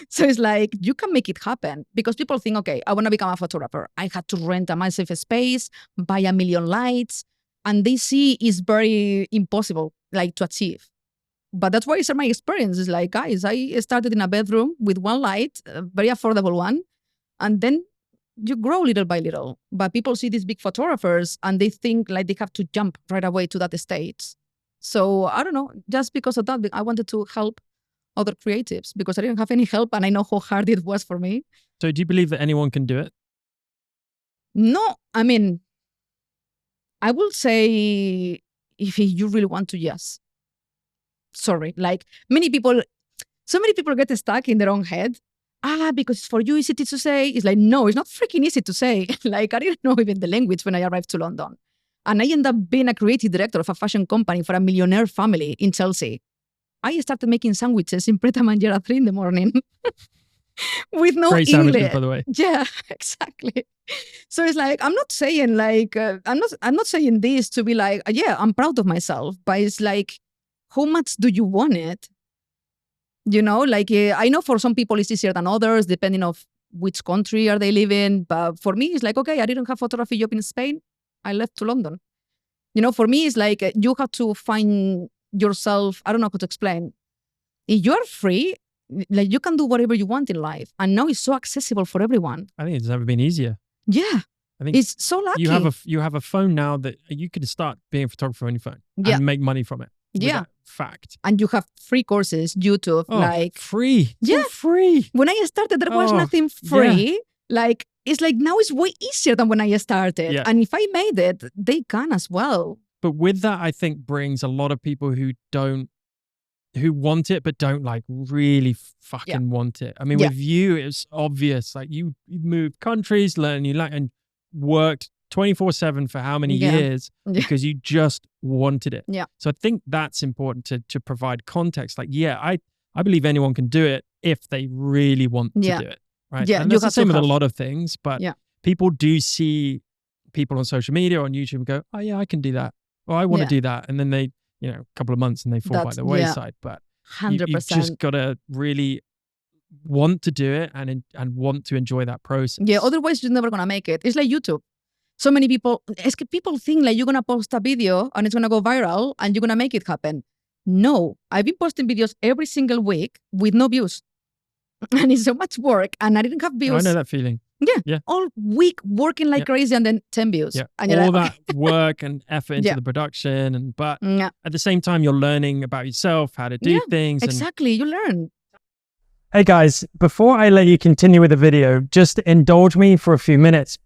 So it's like, you can make it happen, because people think, okay, I want to become a photographer. I had to rent a massive space, buy a million lights, and they see it's very impossible, like to achieve. But that's why it's my experience. It's like, guys, I started in a bedroom with one light, a very affordable one, and then you grow little by little. But people see these big photographers and they think like they have to jump right away to that stage. So I don't know, just because of that, I wanted to help other creatives because I didn't have any help and I know how hard it was for me. So do you believe that anyone can do it? No, I mean, I will say if you really want to, yes. Sorry, like so many people get stuck in their own head. Because for you, it's easy to say. It's like, no, it's not freaking easy to say. Like, I didn't know even the language when I arrived to London. And I ended up being a creative director of a fashion company for a millionaire family in Chelsea. I started making sandwiches in Pret a Manger at 3 in the morning with no Great English. sandwiches, by the way. Yeah, exactly. So it's like, I'm not saying like, I'm not saying this to be like, yeah, I'm proud of myself, but it's like, how much do you want it? You know, like I know for some people it's easier than others, depending of which country are they living. But for me, it's like, okay, I didn't have photography job in Spain. I left to London. You know, for me, it's like you have to find yourself. I don't know how to explain. If you're free, like you can do whatever you want in life. And now it's so accessible for everyone. I think it's never been easier. Yeah. I think it's so lucky. You have a phone now that you could start being a photographer on your phone and make money from it. Yeah. Fact. And you have free courses, YouTube, like free. It's all free. When I started, there was nothing free. Yeah. Like it's like now it's way easier than when I started. Yeah. And if I made it, they can as well. But with that, I think brings a lot of people who want it, but don't like really fucking want it. I mean, with you, it's obvious. Like you moved countries, learned new language, and worked 24/7 for how many years because you just wanted it. Yeah. So I think that's important to provide context. Like, I believe anyone can do it if they really want to do it. Right. Yeah. And that's the same with a lot of things, but people do see people on social media or on YouTube and go, oh yeah, I can do that. Or I want to do that. And then they, a couple of months and they fall by the wayside. But 100%. You've just got to really want to do it and want to enjoy that process. Yeah. Otherwise, you're never going to make it. It's like YouTube. So many people think like you're going to post a video and it's going to go viral and you're going to make it happen. No, I've been posting videos every single week with no views. And it's so much work and I didn't have views. I know that feeling. Yeah. All week working like crazy and then 10 views. Yeah. And all like, that work and effort into the production. But at the same time, you're learning about yourself, how to do things. Exactly. You learn. Hey guys, before I let you continue with the video, just indulge me for a few minutes.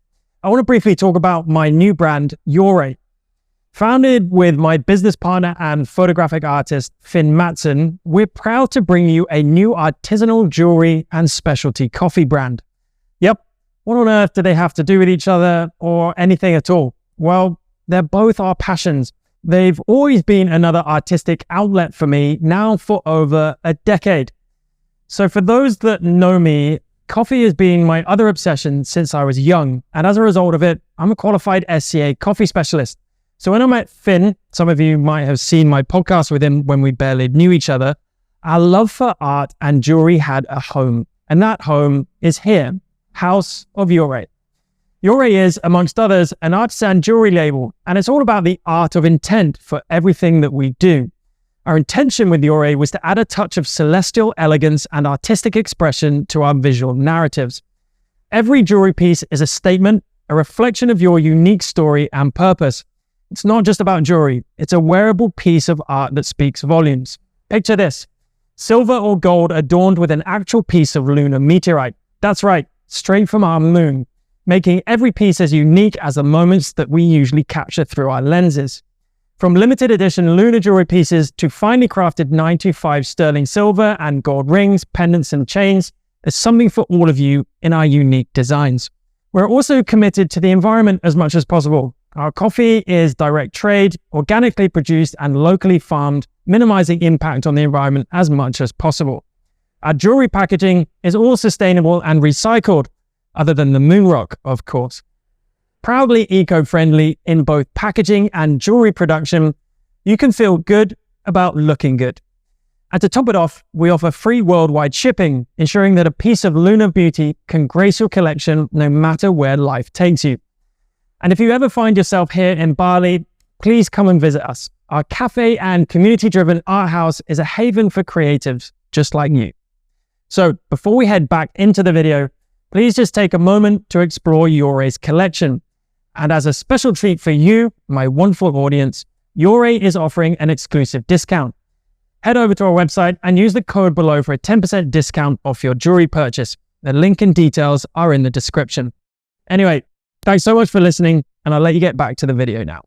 I want to briefly talk about my new brand, E030. Founded with my business partner and photographic artist, Finn Matson, we're proud to bring you a new artisanal jewelry and specialty coffee brand. Yep, what on earth do they have to do with each other or anything at all? Well, they're both our passions. They've always been another artistic outlet for me, now for over a decade. So for those that know me, coffee has been my other obsession since I was young. And as a result of it, I'm a qualified SCA coffee specialist. So when I met Finn, some of you might have seen my podcast with him when we barely knew each other, our love for art and jewelry had a home. And that home is here, House of E030. E030 is, amongst others, an artisan jewelry label, and it's all about the art of intent for everything that we do. Our intention with E030 was to add a touch of celestial elegance and artistic expression to our visual narratives. Every jewelry piece is a statement, a reflection of your unique story and purpose. It's not just about jewelry, it's a wearable piece of art that speaks volumes. Picture this: silver or gold adorned with an actual piece of lunar meteorite. That's right, straight from our moon, making every piece as unique as the moments that we usually capture through our lenses. From limited edition lunar jewelry pieces to finely crafted 925 sterling silver and gold rings, pendants and chains, there's something for all of you in our unique designs. We're also committed to the environment as much as possible. Our coffee is direct trade, organically produced and locally farmed, minimizing impact on the environment as much as possible. Our jewelry packaging is all sustainable and recycled, other than the moon rock, of course. Proudly eco-friendly in both packaging and jewelry production, you can feel good about looking good. And to top it off, we offer free worldwide shipping, ensuring that a piece of lunar beauty can grace your collection no matter where life takes you. And if you ever find yourself here in Bali, please come and visit us. Our cafe and community-driven art house is a haven for creatives just like you. So before we head back into the video, please just take a moment to explore E030's collection. And as a special treat for you, my wonderful audience, E030 is offering an exclusive discount. Head over to our website and use the code below for a 10% discount off your jewelry purchase. The link and details are in the description. Anyway, thanks so much for listening, and I'll let you get back to the video now.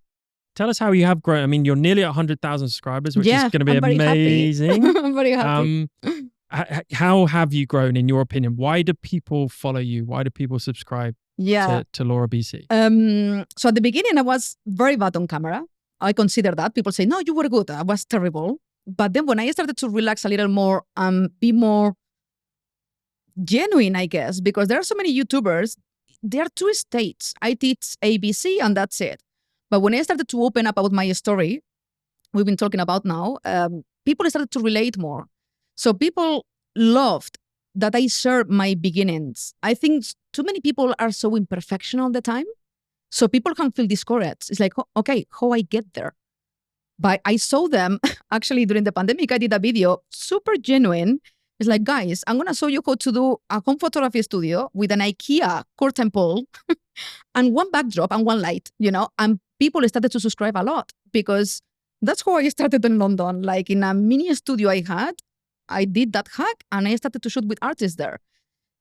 Tell us how you have grown. I mean, you're nearly at 100,000 subscribers, which is going to be amazing. I'm very happy. How have you grown, in your opinion? Why do people follow you? Why do people subscribe to Laura BC? So at the beginning, I was very bad on camera. I consider that. People say, no, you were good. I was terrible. But then when I started to relax a little more and be more genuine, I guess, because there are so many YouTubers, there are two states. I teach ABC and that's it. But when I started to open up about my story, we've been talking about now, people started to relate more. So people loved that I share my beginnings. I think too many people are so imperfection all the time. So people can feel discouraged. It's like, okay, how I get there? But I saw them, actually during the pandemic, I did a video, super genuine. It's like, guys, I'm going to show you how to do a home photography studio with an IKEA curtain pole and one backdrop and one light, and people started to subscribe a lot because that's how I started in London. Like in a mini studio I did that hack and I started to shoot with artists there.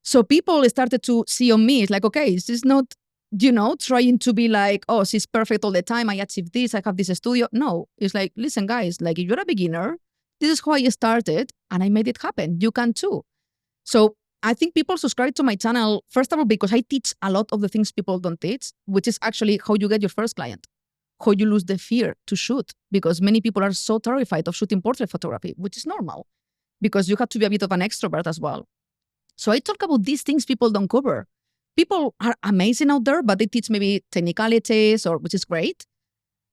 So people started to see on me, it's like, okay, this is not, trying to be like, oh, she's perfect all the time. I achieved this, I have this studio. No, it's like, listen, guys, like if you're a beginner, this is how I started and I made it happen. You can too. So I think people subscribe to my channel, first of all, because I teach a lot of the things people don't teach, which is actually how you get your first client, how you lose the fear to shoot, because many people are so terrified of shooting portrait photography, which is normal, because you have to be a bit of an extrovert as well. So I talk about these things people don't cover. People are amazing out there, but they teach maybe technicalities, which is great.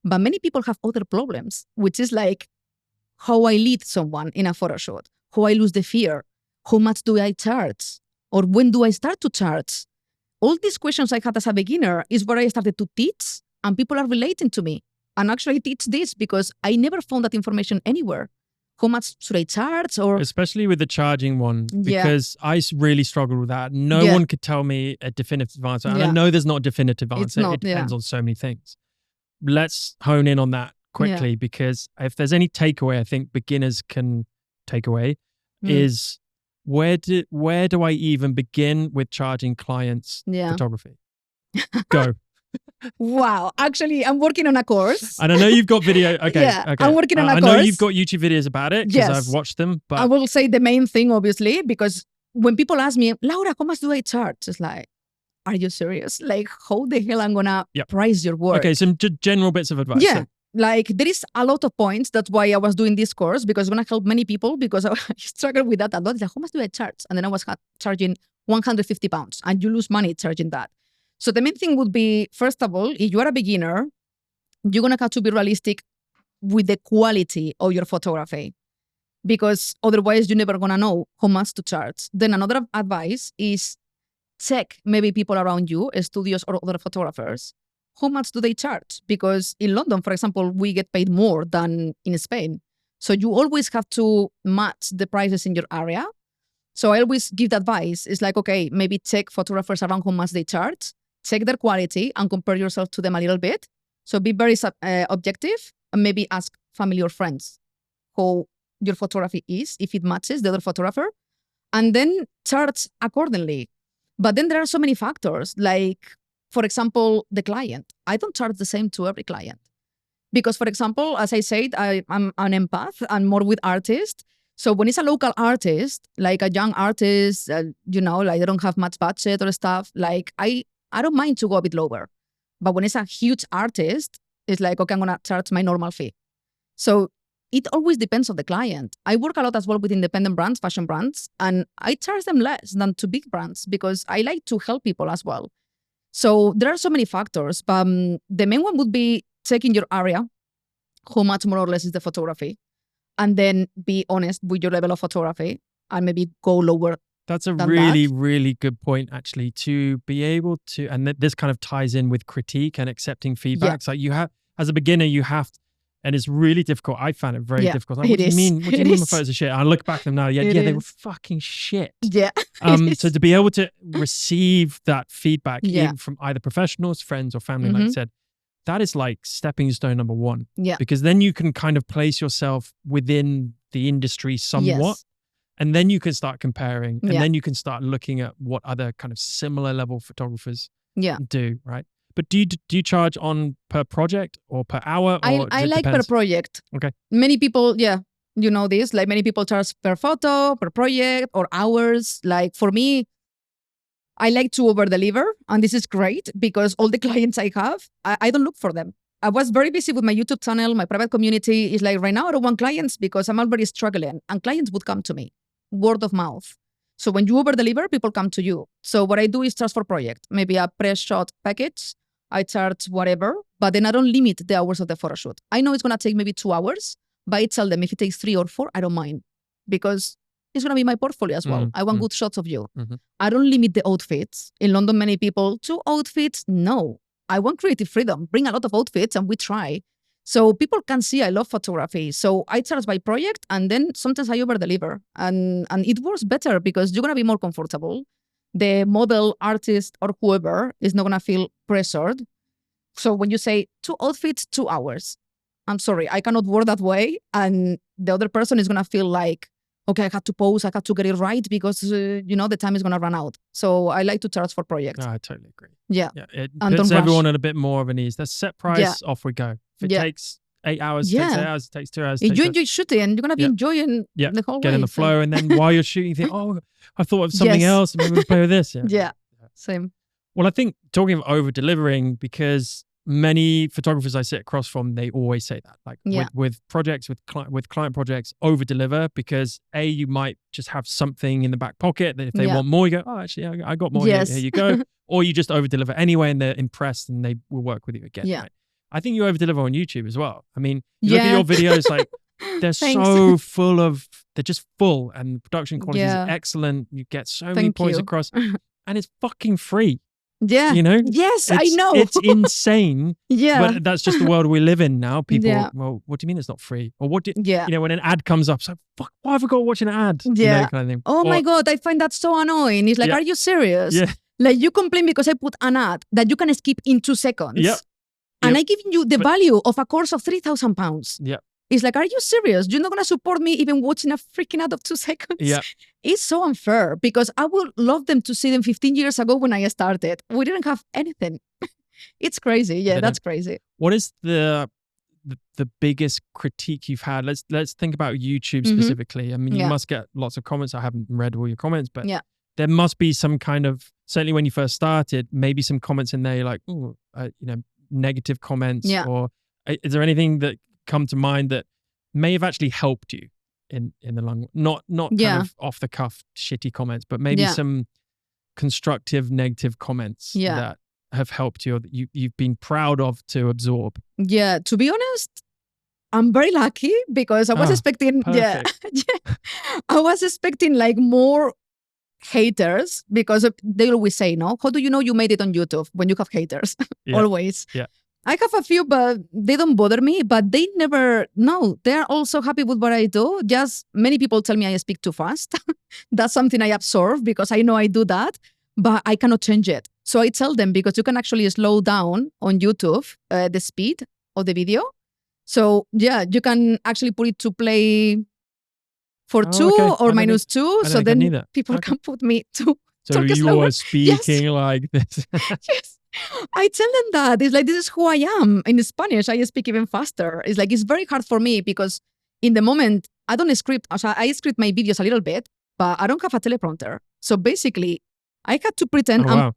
But many people have other problems, which is like how I lead someone in a photo shoot, how I lose the fear, how much do I charge, or when do I start to charge? All these questions I had as a beginner is where I started to teach, and people are relating to me. And actually I teach this because I never found that information anywhere. How much should I charge? Or especially with the charging one, because I really struggled with that. No one could tell me a definitive answer. And I know there's not a definitive answer. It depends on so many things. Let's hone in on that quickly, because if there's any takeaway I think beginners can take away is where do I even begin with charging clients photography? Go. Wow. Actually, I'm working on a course. And I know you've got video. Okay. Okay. I'm working on a course. I know you've got YouTube videos about it because I've watched them. But I will say the main thing, obviously, because when people ask me, Laura, how much do I charge? It's like, are you serious? Like, how the hell I'm going to price your work? Okay. Some general bits of advice. Yeah. Like, there is a lot of points. That's why I was doing this course, because it's going to help many people, because I struggled with that a lot. It's like, how much do I charge? And then I was charging £150, and you lose money charging that. So the main thing would be, first of all, if you are a beginner, you're going to have to be realistic with the quality of your photography, because otherwise you're never going to know how much to charge. Then another advice is check maybe people around you, studios or other photographers, how much do they charge? Because in London, for example, we get paid more than in Spain. So you always have to match the prices in your area. So I always give the advice. It's like, okay, maybe check photographers around how much they charge, check their quality and compare yourself to them a little bit. So be very objective, and maybe ask family or friends how your photography is, if it matches the other photographer, and then charge accordingly. But then there are so many factors, like, for example, the client. I don't charge the same to every client. Because, for example, as I said, I'm an empath and more with artists. So when it's a local artist, like a young artist, like they don't have much budget or stuff, like I don't mind to go a bit lower. But when it's a huge artist, it's like, okay, I'm going to charge my normal fee. So it always depends on the client. I work a lot as well with independent brands, fashion brands, and I charge them less than to big brands because I like to help people as well. So there are so many factors, but the main one would be checking your area, how much more or less is the photography, and then be honest with your level of photography and maybe go lower. That's a really, really good point, actually, to be able to, and this kind of ties in with critique and accepting feedback. So you have, as a beginner, you have, and it's really difficult. I found it very difficult. Like, what do you mean? What do you mean my photos are shit? I look back at them now. Yeah, they were fucking shit. Yeah. So to be able to receive that feedback even from either professionals, friends, or family, like I said, that is like stepping stone number one. Yeah. Because then you can kind of place yourself within the industry somewhat. Yes. And then you can start comparing, and then you can start looking at what other kind of similar level photographers do, right? But do you charge on per project or per hour? Or I like per project. Okay. Many people, you know this, like many people charge per photo, per project, or hours. Like for me, I like to over deliver, and this is great because all the clients I have, I don't look for them. I was very busy with my YouTube channel. My private community is like, right now I don't want clients because I'm already struggling, and clients would come to me. Word of mouth. So when you over deliver, people come to you. So what I do is charge for project, maybe a press-shot package. I charge whatever, but then I don't limit the hours of the photo shoot. I know it's going to take maybe 2 hours, but I tell them if it takes 3 or 4, I don't mind, because it's going to be my portfolio as well. I want good shots of you. I don't limit the outfits. In London, many people, 2 outfits? No. I want creative freedom. Bring a lot of outfits and we try. So people can see I love photography. So I charge by project, and then sometimes I over-deliver. And it works better because you're going to be more comfortable. The model, artist, or whoever is not going to feel pressured. So when you say 2 outfits, 2 hours, I'm sorry, I cannot work that way. And the other person is going to feel like, okay, I had to pose, I had to get it right because, the time is going to run out. So I like to charge for projects. No, I totally agree. Yeah. It puts everyone at a bit more of an ease. That's set price, off we go. If it takes 8 hours, it takes 8 hours, it takes 2 hours. If you enjoy shooting, you're going to be enjoying the whole way. Get in the flow. And then while you're shooting, you think, oh, I thought of something else. Maybe we'll play with this. Yeah, same. Well, I think talking of over-delivering, because many photographers I sit across from, they always say that, like with projects, with client projects, over-deliver, because you might just have something in the back pocket that if they want more, you go, oh, actually, I got more. Here you go. Or you just over-deliver anyway, and they're impressed and they will work with you again. Yeah. Right? I think you over-deliver on YouTube as well. I mean, you look at your videos, like they're so full of, they're just full, and the production quality is excellent. You get so many points across, and it's fucking free. Yeah. Yes, I know. It's insane. But that's just the world we live in now. People, well, what do you mean it's not free? Or what do when an ad comes up, it's like, fuck, why have I got to watch an ad? Yeah. Kind of thing. Oh my God, I find that so annoying. It's like, are you serious? Yeah. Like, you complain because I put an ad that you can skip in 2 seconds. Yep. And I give you the value of a course of £3,000. Yeah. It's like, are you serious? You're not going to support me even watching a freaking ad of 2 seconds? Yeah. It's so unfair because I would love them to see them 15 years ago when I started. We didn't have anything. It's crazy. Yeah, that's crazy. What is the biggest critique you've had? Let's think about YouTube specifically. I mean, you must get lots of comments. I haven't read all your comments, but there must be some kind of, certainly when you first started, maybe some comments in there you're like, oh, negative comments, or is there anything that come to mind that may have actually helped you in the long, not kind of off the cuff shitty comments, but maybe some constructive negative comments that have helped you, or that you've been proud of to absorb? Yeah, to be honest, I'm very lucky because I was expecting, I was expecting like more haters because they always say, no, how do you know you made it on YouTube when you have haters? Always. Yeah. I have a few, but they don't bother me, but they never, no, they're also happy with what I do. Just many people tell me I speak too fast. That's something I absorb because I know I do that, but I cannot change it. So I tell them, because you can actually slow down on YouTube the speed of the video. So yeah, you can actually put it to play for 2 or -2. So then people can put me to so you slower. are speaking like this. Yes. I tell them that. It's like, this is who I am. In Spanish, I speak even faster. It's like, it's very hard for me because in the moment, I don't script. I script my videos a little bit, but I don't have a teleprompter. So basically, I had to pretend, I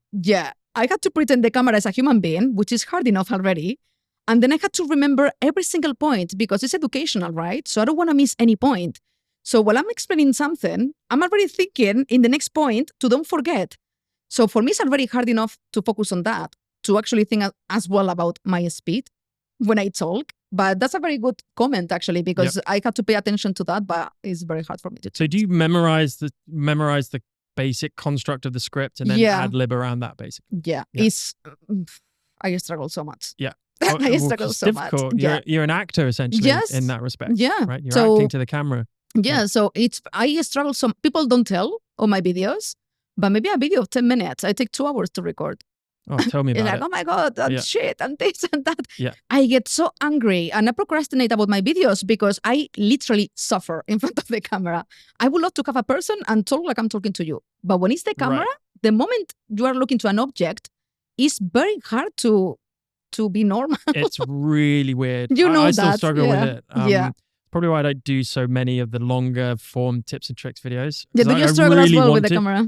had to pretend the camera is a human being, which is hard enough already. And then I had to remember every single point because it's educational, right? So I don't want to miss any point. So while I'm explaining something, I'm already thinking in the next point to don't forget. So for me, it's already hard enough to focus on that, to actually think as well about my speed when I talk. But that's a very good comment, actually, because I had to pay attention to that, but it's very hard for me to. So do you memorize the basic construct of the script and then ad lib around that, basically? Yeah. I struggle so much. Yeah. I struggle so difficult. much. You're an actor, essentially, in that respect. Yeah. Right? You're acting to the camera. Yeah. So I struggle. Some people don't tell on my videos, but maybe a video of 10 minutes, I take 2 hours to record. Oh, tell me about it. Oh my God, that shit and this and that. Yeah. I get so angry and I procrastinate about my videos because I literally suffer in front of the camera. I would love to have a person and talk like I'm talking to you. But when it's the camera, the moment you are looking to an object, it's very hard to be normal. It's really weird. You know I that. still struggle with it. Probably why I don't do so many of the longer form tips and tricks videos. Yeah, do you struggle as well with the camera?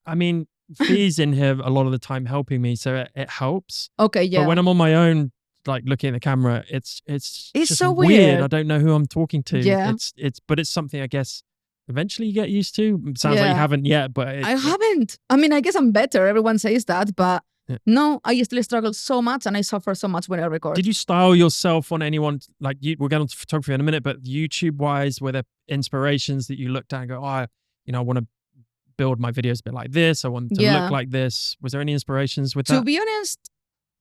I mean, Fee's in here a lot of the time helping me, so it helps. Okay, yeah. But when I'm on my own, like looking at the camera, it's just so weird. I don't know who I'm talking to. Yeah. But it's something I guess eventually you get used to. It sounds like you haven't yet, but I haven't. I mean, I guess I'm better. Everyone says that, but no, I still struggle so much and I suffer so much when I record. Did you style yourself on anyone, like we're going to photography in a minute, but YouTube wise, were there inspirations that you looked at and go, I want to build my videos a bit like this. I want to look like this. Was there any inspirations with that? To be honest,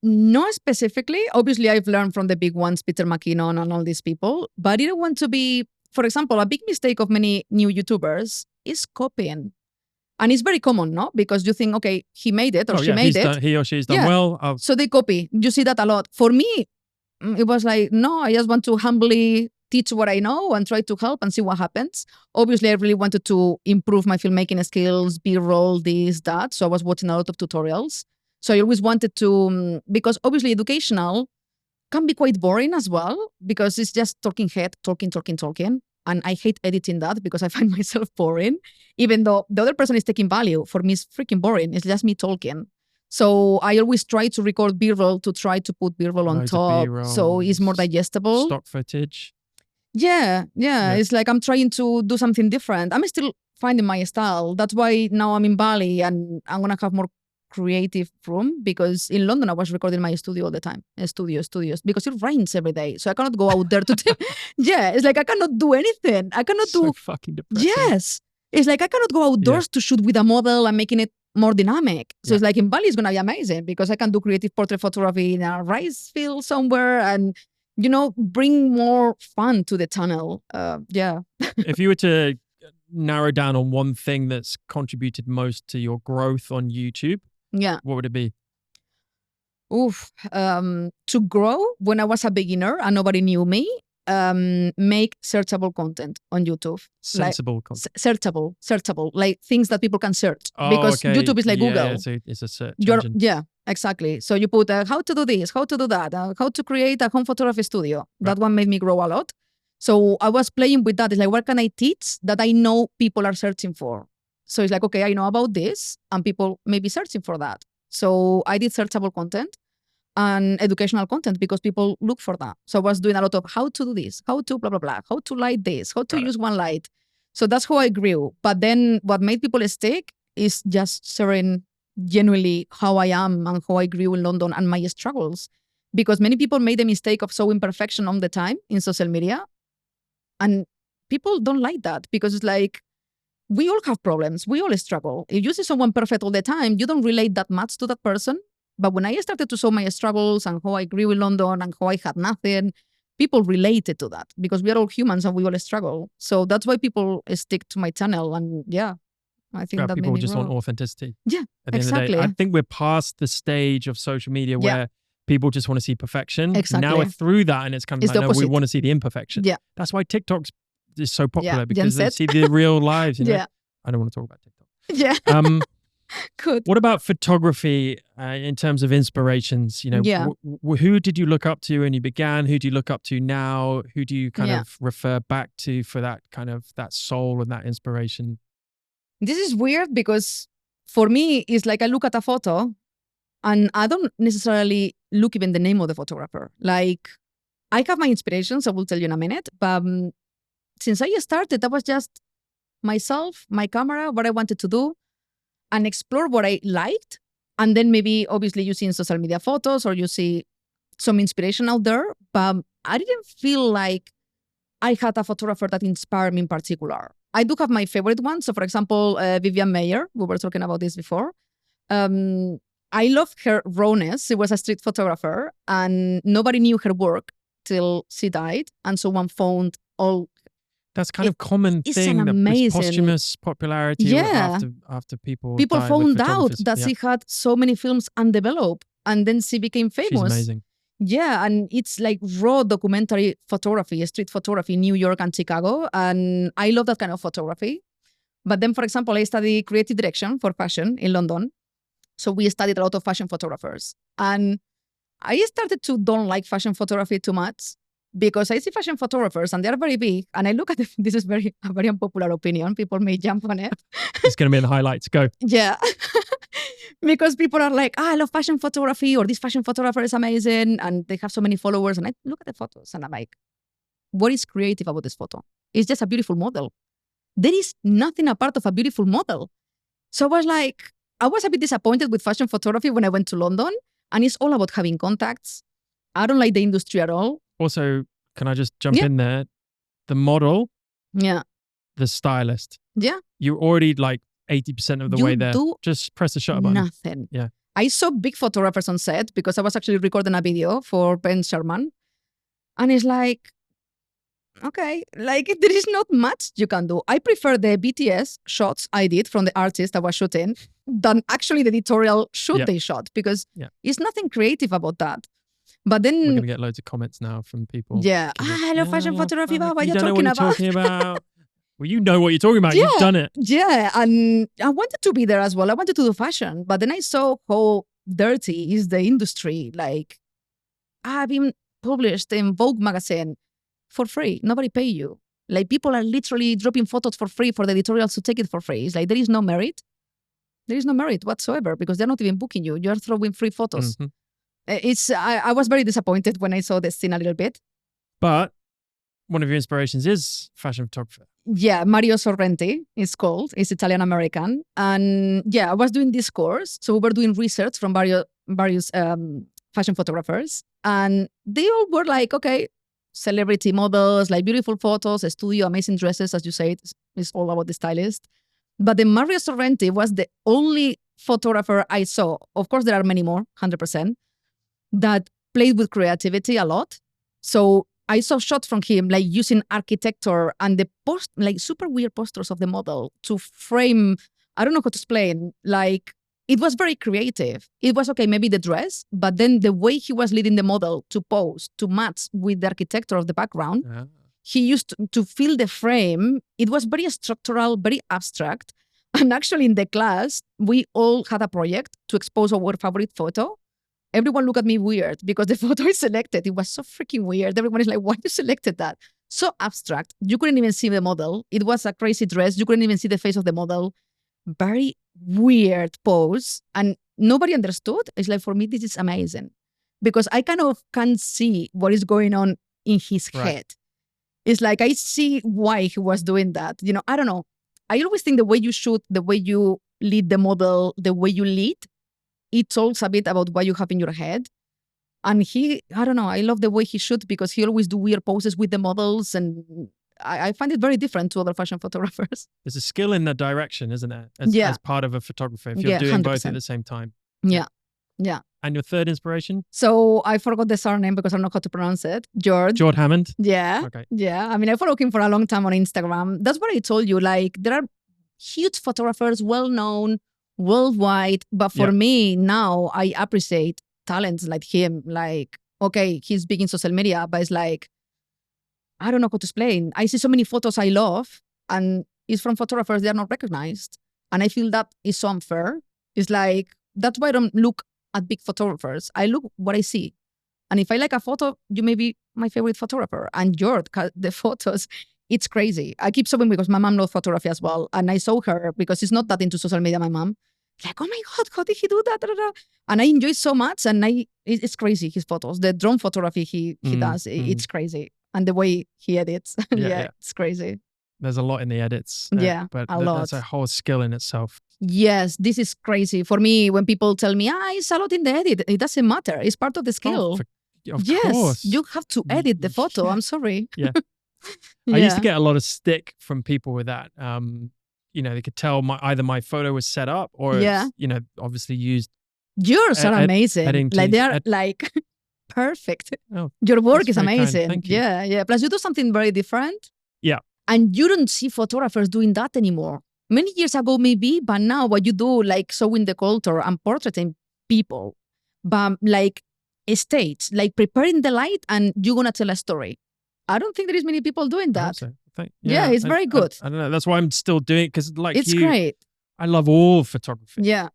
not specifically. Obviously, I've learned from the big ones, Peter McKinnon and all these people, but I didn't want to be, for example, a big mistake of many new YouTubers is copying. And it's very common, no? Because you think, okay, he made it or she made it. He or she's done well. So they copy. You see that a lot. For me, it was like, no, I just want to humbly teach what I know and try to help and see what happens. Obviously, I really wanted to improve my filmmaking skills, B-roll, this, that. So I was watching a lot of tutorials. So I always wanted to, because obviously educational can be quite boring as well, because it's just talking. And I hate editing that because I find myself boring. Even though the other person is taking value, for me it's freaking boring. It's just me talking. So I always try to record B-roll to try to put B-roll on top. So it's more digestible. Stock footage. Yeah. It's like I'm trying to do something different. I'm still finding my style. That's why now I'm in Bali and I'm going to have more creative room, because in London I was recording my studio all the time. Studios, because it rains every day. So I cannot go out there to it's like I cannot do anything. I cannot do fucking depressing. Yes. It's like I cannot go outdoors to shoot with a model and making it more dynamic. So it's like in Bali it's gonna be amazing because I can do creative portrait photography in a rice field somewhere and bring more fun to the channel. If you were to narrow down on one thing that's contributed most to your growth on YouTube, what would it be? To grow when I was a beginner and nobody knew me, make searchable content on YouTube. Sensible content. Searchable, like things that people can search. Oh, because okay. YouTube is like Google. Yeah, so it's a search engine. Yeah, exactly. So you put how to do this, how to do that, how to create a home photography studio. That one made me grow a lot. So I was playing with that. It's like, what can I teach that I know people are searching for? So it's like, okay, I know about this and people may be searching for that. So I did searchable content and educational content because people look for that. So I was doing a lot of how to do this, how to blah, blah, blah, how to light this, how to use one light. So that's how I grew. But then what made people stick is just sharing genuinely how I am and how I grew in London and my struggles. Because many people made the mistake of showing perfection all the time in social media. And people don't like that because it's like, we all have problems. We all struggle. If you see someone perfect all the time, you don't relate that much to that person. But when I started to show my struggles and how I grew in London and how I had nothing, people related to that because we are all humans and we all struggle. So that's why people stick to my channel. And yeah, I think that people made me just grow. want authenticity. Yeah, At the end of the day, I think we're past the stage of social media where people just want to see perfection. Exactly. Now we're through that and it's kind of like, no, we want to see the imperfection. Yeah. That's why TikTok is so popular because they Gen see the real lives. You know? I don't want to talk about TikTok. Yeah. Good. What about photography in terms of inspirations? You know, who did you look up to when you began? Who do you look up to now? Who do you kind of refer back to for that kind of that soul and that inspiration? This is weird because for me, it's like I look at a photo and I don't necessarily look even the name of the photographer. Like I have my inspirations, I will tell you in a minute. But since I started, that was just myself, my camera, what I wanted to do, and explore what I liked. And then maybe obviously you see in social media photos or you see some inspiration out there. But I didn't feel like I had a photographer that inspired me in particular. I do have my favorite ones. So for example, Vivian Mayer, we were talking about this before. I love her rawness. She was a street photographer and nobody knew her work till she died. And someone found all. That's kind of common thing. This posthumous popularity after people found out that she had so many films undeveloped and then she became famous. She's amazing. Yeah, and it's like raw documentary photography, street photography in New York and Chicago. And I love that kind of photography. But then, for example, I studied creative direction for fashion in London. So we studied a lot of fashion photographers. And I started to don't like fashion photography too much because I see fashion photographers and they're very big. And I look at them, this is a very unpopular opinion. People may jump on it. It's going to be in the highlights. Go. Yeah. Because people are like, I love fashion photography or this fashion photographer is amazing. And they have so many followers. And I look at the photos and I'm like, what is creative about this photo? It's just a beautiful model. There is nothing apart of a beautiful model. So I was a bit disappointed with fashion photography when I went to London. And it's all about having contacts. I don't like the industry at all. Also, can I just jump in there? The model. Yeah. The stylist. Yeah. You're already like 80% of the way there. Just press the shutter button. Nothing. Yeah. I saw big photographers on set because I was actually recording a video for Ben Sherman. And it's like, okay, like there is not much you can do. I prefer the BTS shots I did from the artist I was shooting than actually the editorial shoot they shot because it's nothing creative about that. But then we're going to get loads of comments now from people. Yeah. I love fashion photography. What are you talking about? Well, you know what you're talking about. You've done it. Yeah. And I wanted to be there as well. I wanted to do fashion. But then I saw how dirty is the industry. Like, I've been published in Vogue magazine for free. Nobody pay you. Like, people are literally dropping photos for free for the editorials to take it for free. It's like, there is no merit. There is no merit whatsoever because they're not even booking you. You're throwing free photos. Mm-hmm. I was very disappointed when I saw the scene a little bit. But one of your inspirations is fashion photographer. Yeah, Mario Sorrenti is called. He's Italian-American. And yeah, I was doing this course. So we were doing research from various fashion photographers. And they all were like, okay, celebrity models, like beautiful photos, a studio, amazing dresses, as you said. It's all about the stylist. But then Mario Sorrenti was the only photographer I saw. Of course, there are many more, 100%. That played with creativity a lot. So I saw shots from him, like using architecture and the like super weird postures of the model to frame, I don't know how to explain, like it was very creative. It was okay, maybe the dress, but then the way he was leading the model to pose, to match with the architecture of the background, he used to fill the frame. It was very structural, very abstract. And actually in the class, we all had a project to expose our favorite photo. Everyone looked at me weird because the photo is selected. It was so freaking weird. Everyone is like, why you selected that? So abstract. You couldn't even see the model. It was a crazy dress. You couldn't even see the face of the model. Very weird pose. And nobody understood. It's like, for me, this is amazing. Because I kind of can't see what is going on in his head. It's like, I see why he was doing that. You know, I don't know. I always think the way you shoot, the way you lead the model, the way you lead, it talks a bit about what you have in your head. And I don't know, I love the way he shoots because he always do weird poses with the models. And I find it very different to other fashion photographers. There's a skill in that direction, isn't there? As part of a photographer, if you're doing 100%. Both at the same time. Yeah. And your third inspiration? So I forgot the surname because I don't know how to pronounce it. George Hammond. Yeah. Okay. Yeah. I mean, I follow him for a long time on Instagram. That's what I told you. Like, there are huge photographers, well-known, worldwide. But for me now, I appreciate talents like him. Like, okay, he's big in social media, but it's like, I don't know how to explain. I see so many photos I love and it's from photographers that are not recognized. And I feel that is so unfair. It's like, that's why I don't look at big photographers. I look what I see. And if I like a photo, you may be my favorite photographer. And George, the photos, it's crazy. I keep showing because my mom loves photography as well. And I saw her because she's not that into social media, my mom. Like, oh my God, how did he do that? And I enjoy so much. And it's crazy, his photos. The drone photography he does, it's crazy. And the way he edits, it's crazy. There's a lot in the edits. But that's a whole skill in itself. Yes, this is crazy. For me, when people tell me, it's a lot in the edit, it doesn't matter. It's part of the skill. Of course. You have to edit the photo. I'm sorry. Yeah. I used to get a lot of stick from people with that. They could tell either my photo was set up or it's, obviously used. Yours are amazing. Like they are like perfect. Oh, your work is amazing. Thank you. Yeah. Plus you do something very different. Yeah. And you don't see photographers doing that anymore. Many years ago, maybe, but now what you do, like showing the culture and portraiting people, but like a stage, like preparing the light and you're going to tell a story. I don't think there is many people doing that. It's very good. I don't know. That's why I'm still doing it because it's great. I love all photography. Yeah.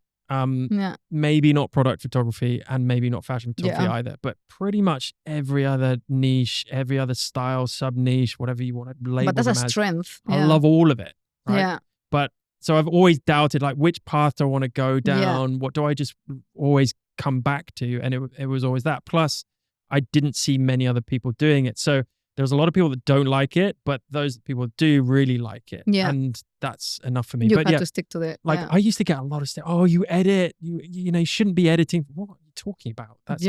Maybe not product photography and maybe not fashion photography either, but pretty much every other niche, every other style, sub niche, whatever you want to label. But that's a strength. I love all of it. Right? Yeah. But so I've always doubted like which path do I want to go down? Yeah. What do I just always come back to? And it was always that. Plus, I didn't see many other people doing it. So there's a lot of people that don't like it, but those people do really like it. Yeah. And that's enough for me. You have to stick to it. Like I used to get a lot of stuff. Oh, you edit. You shouldn't be editing. What are you talking about? That's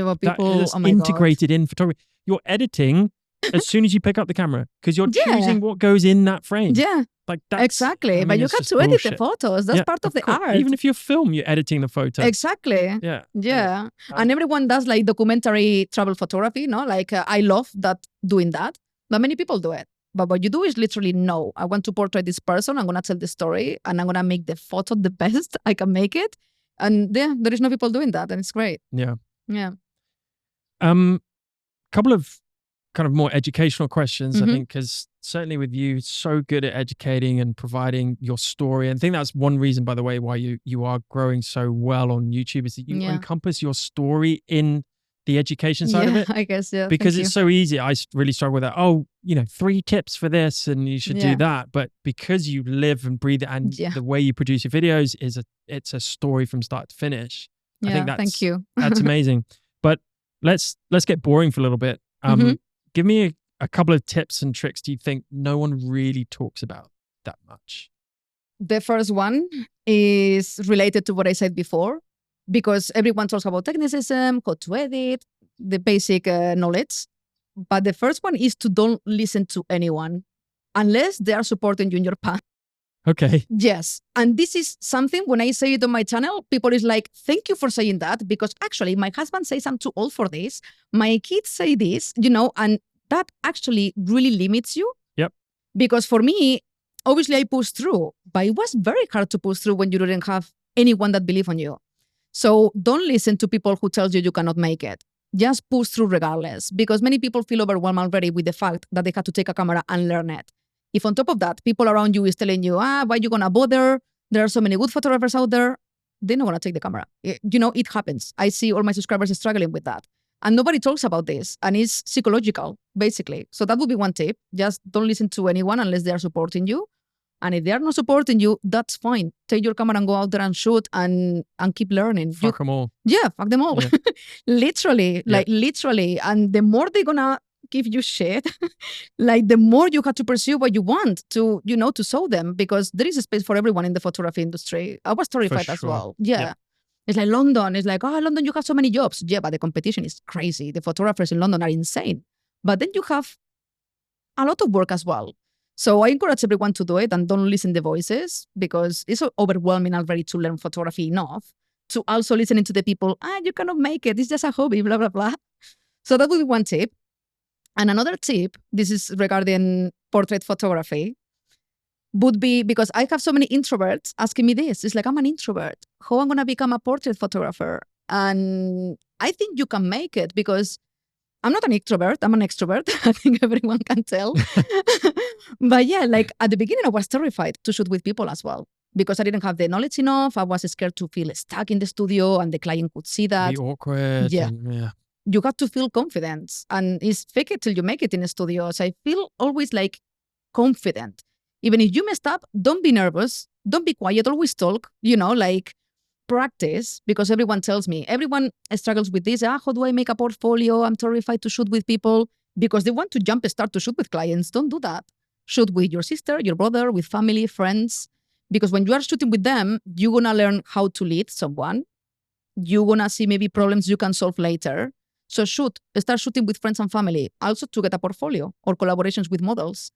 integrated in photography. You're editing as soon as you pick up the camera because you're choosing what goes in that frame. Yeah. Like that's, exactly. But you have to edit the photos. That's part of the art. Even if you film, you're editing the photo. Exactly. Yeah. And everyone does like documentary travel photography, no? Like I love doing that. But many people do it. But what you do is literally, no, I want to portray this person. I'm going to tell the story and I'm going to make the photo the best I can make it. And there is no people doing that. And it's great. Yeah. Yeah. Couple of kind of more educational questions, I think, because certainly with you, so good at educating and providing your story. And I think that's one reason, by the way, why you are growing so well on YouTube is that you encompass your story in the education side of it. I guess, because it's so easy. I really struggle with that. Oh, 3 tips for this and you should do that. But because you live and breathe it and the way you produce your videos it's a story from start to finish. I think thank you. That's amazing. But let's get boring for a little bit. Give me a couple of tips and tricks do you think no one really talks about that much? The first one is related to what I said before, because everyone talks about technicism, how to edit, the basic knowledge. But the first one is to don't listen to anyone unless they are supporting you in your path. Okay. Yes. And this is something, when I say it on my channel, people is like, thank you for saying that, because actually my husband says I'm too old for this. My kids say this, and that actually really limits you. Yep. Because for me, obviously I pushed through, but it was very hard to push through when you didn't have anyone that believed on you. So don't listen to people who tell you cannot make it. Just push through regardless, because many people feel overwhelmed already with the fact that they have to take a camera and learn it. If on top of that, people around you is telling you, why you gonna bother? There are so many good photographers out there. They're not gonna take the camera. It happens. I see all my subscribers struggling with that. And nobody talks about this. And it's psychological, basically. So that would be one tip. Just don't listen to anyone unless they are supporting you. And if they are not supporting you, that's fine. Take your camera and go out there and shoot and keep learning. Fuck them all. Yeah, fuck them all. Yeah. Literally, literally. And the more they're gonna give you shit, like the more you have to pursue what you want to, to show them, because there is a space for everyone in the photography industry. I was terrified as well. Yeah. It's like London. It's like, London, you have so many jobs. Yeah, but the competition is crazy. The photographers in London are insane. But then you have a lot of work as well. So I encourage everyone to do it and don't listen to the voices, because it's overwhelming already to learn photography enough to also listening to the people, you cannot make it. It's just a hobby, blah, blah, blah. So that would be one tip. And another tip, this is regarding portrait photography, would be, because I have so many introverts asking me this. It's like, I'm an introvert. How am I going to become a portrait photographer? And I think you can make it, because I'm not an introvert, I'm an extrovert. I think everyone can tell. But yeah, like at the beginning, I was terrified to shoot with people as well, because I didn't have the knowledge enough. I was scared to feel stuck in the studio and the client could see that. Be awkward. Yeah. Yeah. You have to feel confident, and it's fake it till you make it in a studio. So I feel always like confident. Even if you messed up, don't be nervous. Don't be quiet. Always talk, like practice, because everyone tells me, everyone struggles with this. How do I make a portfolio? I'm terrified to shoot with people, because they want to start to shoot with clients. Don't do that. Shoot with your sister, your brother, with family, friends. Because when you are shooting with them, you're going to learn how to lead someone. You're going to see maybe problems you can solve later. So start shooting with friends and family, also to get a portfolio or collaborations with models.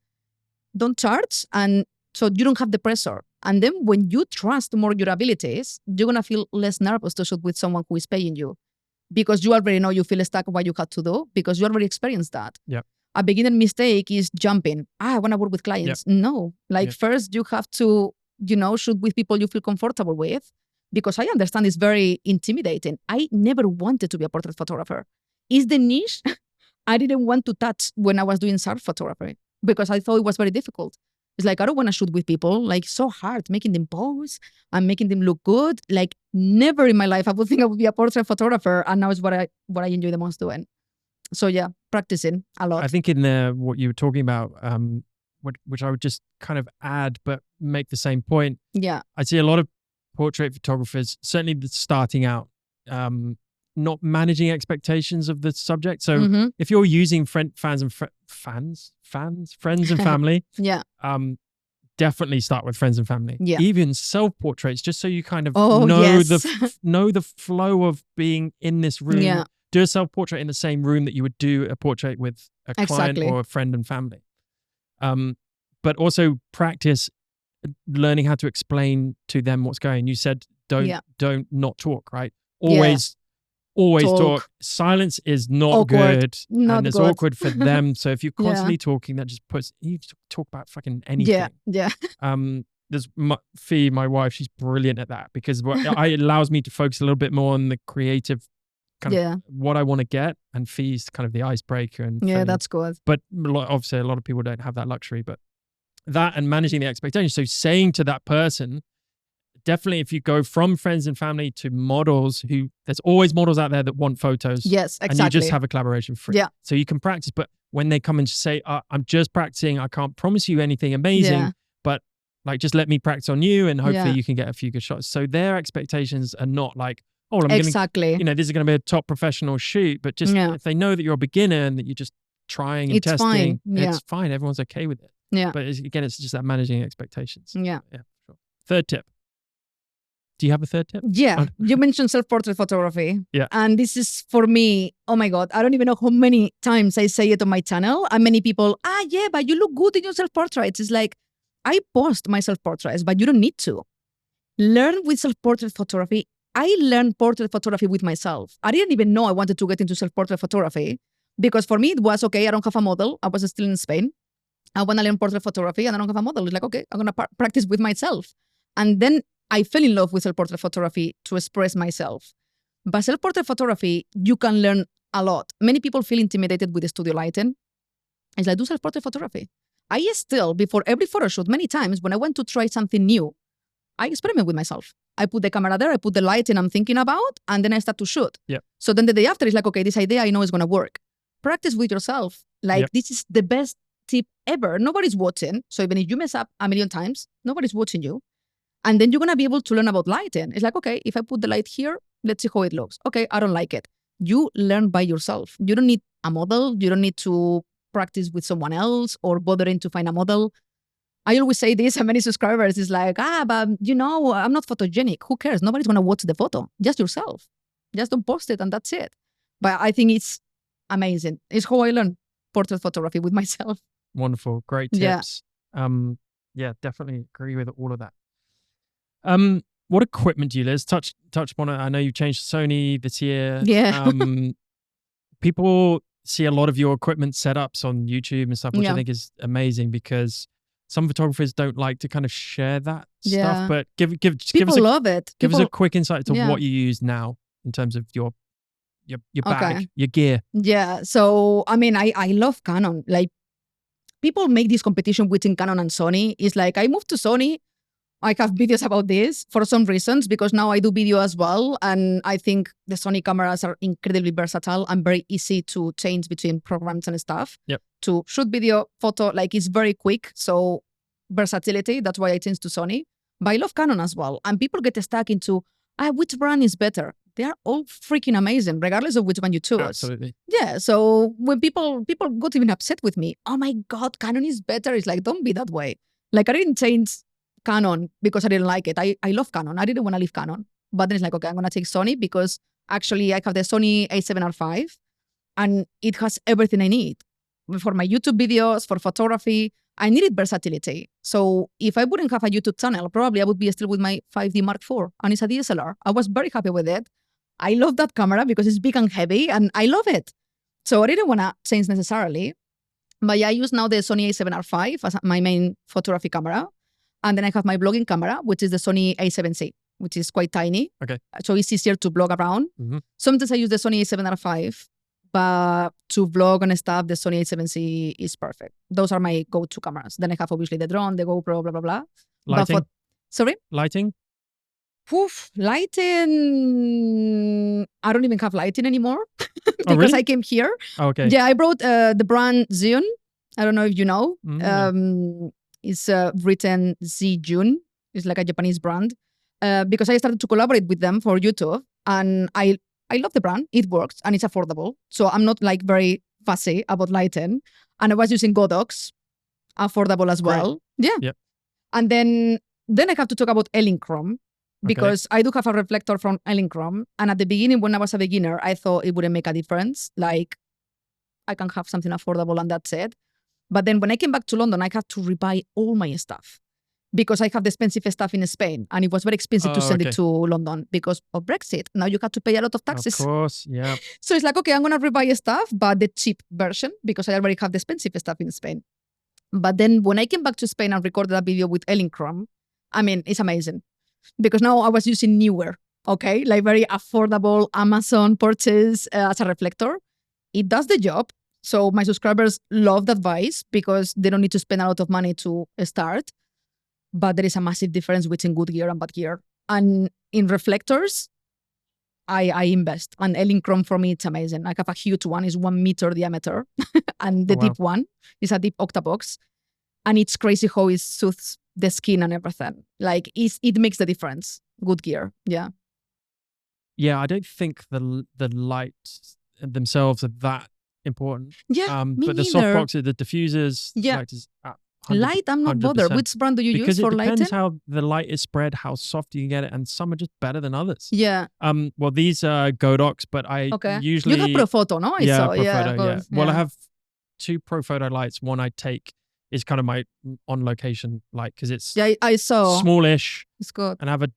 Don't charge, and so you don't have the pressure. And then when you trust more your abilities, you're going to feel less nervous to shoot with someone who is paying you, because you already know you feel stuck what you had to do, because you already experienced that. Yeah. A beginner mistake is jumping. I want to work with clients. Yep. No, first you have to, shoot with people you feel comfortable with, because I understand it's very intimidating. I never wanted to be a portrait photographer. It's the niche I didn't want to touch when I was doing surf photography, because I thought it was very difficult. It's like, I don't want to shoot with people, like so hard, making them pose and making them look good. Like never in my life I would think I would be a portrait photographer, and now it's what I enjoy the most doing. So yeah, practicing a lot. I think in what you were talking about, which I would just kind of add, but make the same point. Yeah. I see a lot of portrait photographers, certainly starting out, not managing expectations of the subject. So if you're using friends and family, yeah, definitely start with friends and family. Yeah. Even self-portraits, just so you kind of know the flow of being in this room. Yeah. Do a self-portrait in the same room that you would do a portrait with a client or a friend and family. But also practice learning how to explain to them what's going. You said don't not talk, right? Always talk. Silence is not awkward. good. Not it's good. awkward for them. So if you're constantly talking, that just puts, you talk about fucking anything. Yeah. There's Fee, my wife, she's brilliant at that, because it allows me to focus a little bit more on the creative kind of what I want to get, and Fee's kind of the icebreaker. And that's good. But obviously a lot of people don't have that luxury, but that and managing the expectations. So saying to that person, definitely if you go from friends and family to models, there's always models out there that want photos. Yes, exactly. And you just have a collaboration free. Yeah. So you can practice, but when they come and say, I'm just practicing, I can't promise you anything amazing, but like, just let me practice on you and hopefully you can get a few good shots. So their expectations are not like, I'm going to, this is going to be a top professional shoot, but just if they know that you're a beginner and that you're just trying and testing, it's fine. Everyone's okay with it. Yeah. But again, it's just that managing expectations. Yeah. Yeah. Sure. Third tip. Do you have a third tip? Yeah. You mentioned self-portrait photography. Yeah. And this is for me, oh my God, I don't even know how many times I say it on my channel. And many people, but you look good in your self-portraits. It's like, I post my self-portraits, but you don't need to. Learn with self-portrait photography. I learned portrait photography with myself. I didn't even know I wanted to get into self-portrait photography, because for me it was, okay, I don't have a model. I was still in Spain. I want to learn portrait photography and I don't have a model. It's like, okay, I'm going to practice with myself. And then I fell in love with self-portrait photography to express myself. But self-portrait photography, you can learn a lot. Many people feel intimidated with the studio lighting. It's like, do self-portrait photography. I still, before every photo shoot, many times when I want to try something new, I experiment with myself. I put the camera there, I put the lighting I'm thinking about, and then I start to shoot. Yeah. So then the day after, it's like, okay, this idea I know is going to work. Practice with yourself. Like, this is the best tip ever. Nobody's watching. So even if you mess up a million times, nobody's watching you. And then you're going to be able to learn about lighting. It's like, okay, if I put the light here, let's see how it looks. Okay, I don't like it. You learn by yourself. You don't need a model. You don't need to practice with someone else or bothering to find a model. I always say this, and many subscribers is like, but I'm not photogenic. Who cares? Nobody's going to watch the photo. Just yourself. Just don't post it and that's it. But I think it's amazing. It's how I learn portrait photography with myself. Wonderful. Great tips. Yeah, definitely agree with all of that. What equipment do you, Liz? Touch upon it. I know you changed to Sony this year. Yeah. People see a lot of your equipment setups on YouTube and stuff, which I think is amazing because some photographers don't like to kind of share that stuff. But give us love it. Give us a quick insight to what you use now in terms of your bag, your gear. Yeah. So I mean, I love Canon. Like, people make this competition between Canon and Sony. It's like, I moved to Sony. I have videos about this for some reasons because now I do video as well. And I think the Sony cameras are incredibly versatile and very easy to change between programs and stuff. Yep. To shoot video, photo, like, it's very quick. So versatility, that's why I changed to Sony. But I love Canon as well. And people get stuck into, which brand is better? They are all freaking amazing, regardless of which one you choose. Absolutely. Yeah. So when people got even upset with me, oh my God, Canon is better. It's like, don't be that way. Like, I didn't change Canon because I didn't like it. I love Canon. I didn't want to leave Canon. But then it's like, okay, I'm going to take Sony because actually I have the Sony A7R5 and it has everything I need. For my YouTube videos, for photography, I needed versatility. So if I wouldn't have a YouTube channel, probably I would be still with my 5D Mark IV and it's a DSLR. I was very happy with it. I love that camera because it's big and heavy and I love it. So I didn't want to change necessarily. But yeah, I use now the Sony A7R5 as my main photography camera. And then I have my vlogging camera, which is the Sony A7C, which is quite tiny. Okay. So it's easier to vlog around. Mm-hmm. Sometimes I use the Sony A7R5, but to vlog and stuff, the Sony A7C is perfect. Those are my go-to cameras. Then I have obviously the drone, the GoPro, blah, blah, blah. Lighting? Sorry? Lighting? Lighting. I don't even have lighting anymore because really? I came here. Oh, okay. Yeah, I brought the brand Zion. I don't know if you know. Mm-hmm. It's written Z-Jun. It's like a Japanese brand. Because I started to collaborate with them for YouTube. And I love the brand. It works and it's affordable. So I'm not like very fussy about lighting. And I was using Godox, affordable as well. Great. Yeah. Yep. And then I have to talk about Elinchrom because I do have a reflector from Elinchrom. And at the beginning, when I was a beginner, I thought it wouldn't make a difference. Like, I can have something affordable and that's it. But then when I came back to London, I had to rebuy all my stuff because I have the expensive stuff in Spain. And it was very expensive to send it to London because of Brexit. Now you have to pay a lot of taxes. Of course, yeah. So it's like, okay, I'm going to rebuy stuff, but the cheap version because I already have the expensive stuff in Spain. But then when I came back to Spain and recorded a video with Elinchrom, I mean, it's amazing because now I was using newer, okay? Like very affordable Amazon purchase as a reflector. It does the job. So my subscribers love the advice because they don't need to spend a lot of money to start. But there is a massive difference between good gear and bad gear. And in reflectors, I invest. And Elinchrom for me, it's amazing. I have a huge one. It's 1 meter diameter. And the deep one is a deep octabox. And it's crazy how it soothes the skin and everything. Like, it makes the difference. Good gear. Yeah. Yeah, I don't think the lights themselves are that important. Yeah, me but the neither. softbox, the diffusers, light, I'm not 100%. bothered. Which brand do you use for lighting? Because it depends how the light is spread, how soft you can get it, and some are just better than others. Yeah. Well, these are Godox, but I usually... You have Profoto, no? Profoto. Well, I have 2 Profoto lights. One I take is kind of my on-location light because it's I saw smallish. It's good. And I have a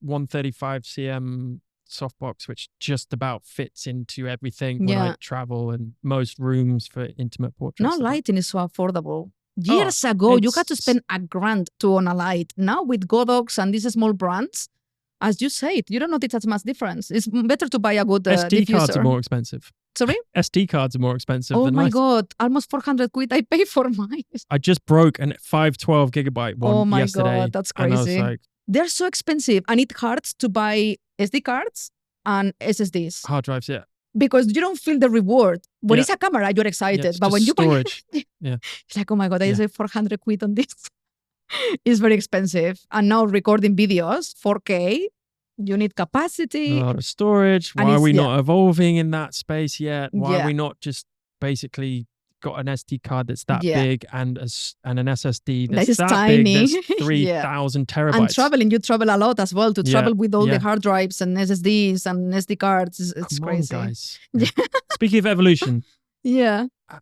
135 cm softbox, which just about fits into everything when I travel and most rooms for intimate portraits. Now lighting is so affordable. Years ago, you had to spend $1,000 to own a light. Now with Godox and these small brands, as you said, you don't notice that much difference. It's better to buy a good SD diffuser. cards are more expensive. Sorry? SD cards are more expensive Oh than my lights. God, almost 400 quid I pay for mine. I just broke a 512 gigabyte one yesterday. Oh my God, that's crazy. And I was like, they're so expensive and it hurts to buy SD cards and SSDs. Hard drives, yeah. Because you don't feel the reward. When it's a camera, you're excited. But when you storage. buy yeah. It's like, oh my God, I saved 400 quid on this. It's very expensive. And now recording videos, 4K, you need capacity. A lot of storage. Why are we not evolving in that space yet? Why are we not just basically got an SD card that's that big and an SSD that's that tiny. big, that's 3,000 terabytes. And traveling, you travel a lot as well to travel with all the hard drives and SSDs and SD cards. It's Come crazy. On, guys. Speaking of evolution,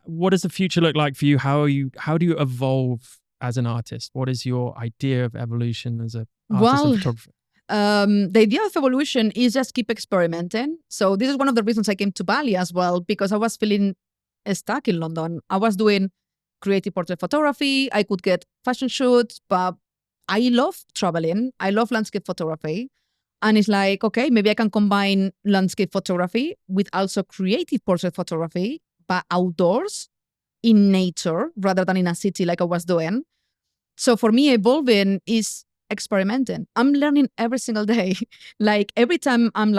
what does the future look like for you? How do you evolve as an artist? What is your idea of evolution as an artist and photographer? The idea of evolution is just keep experimenting. So this is one of the reasons I came to Bali as well, because I was feeling stuck in London. I was doing creative portrait photography. I could get fashion shoots, but I love traveling. I love landscape photography. And it's like, okay, maybe I can combine landscape photography with also creative portrait photography, but outdoors in nature rather than in a city like I was doing. So for me, evolving is experimenting. I'm learning every single day. Like every time I'm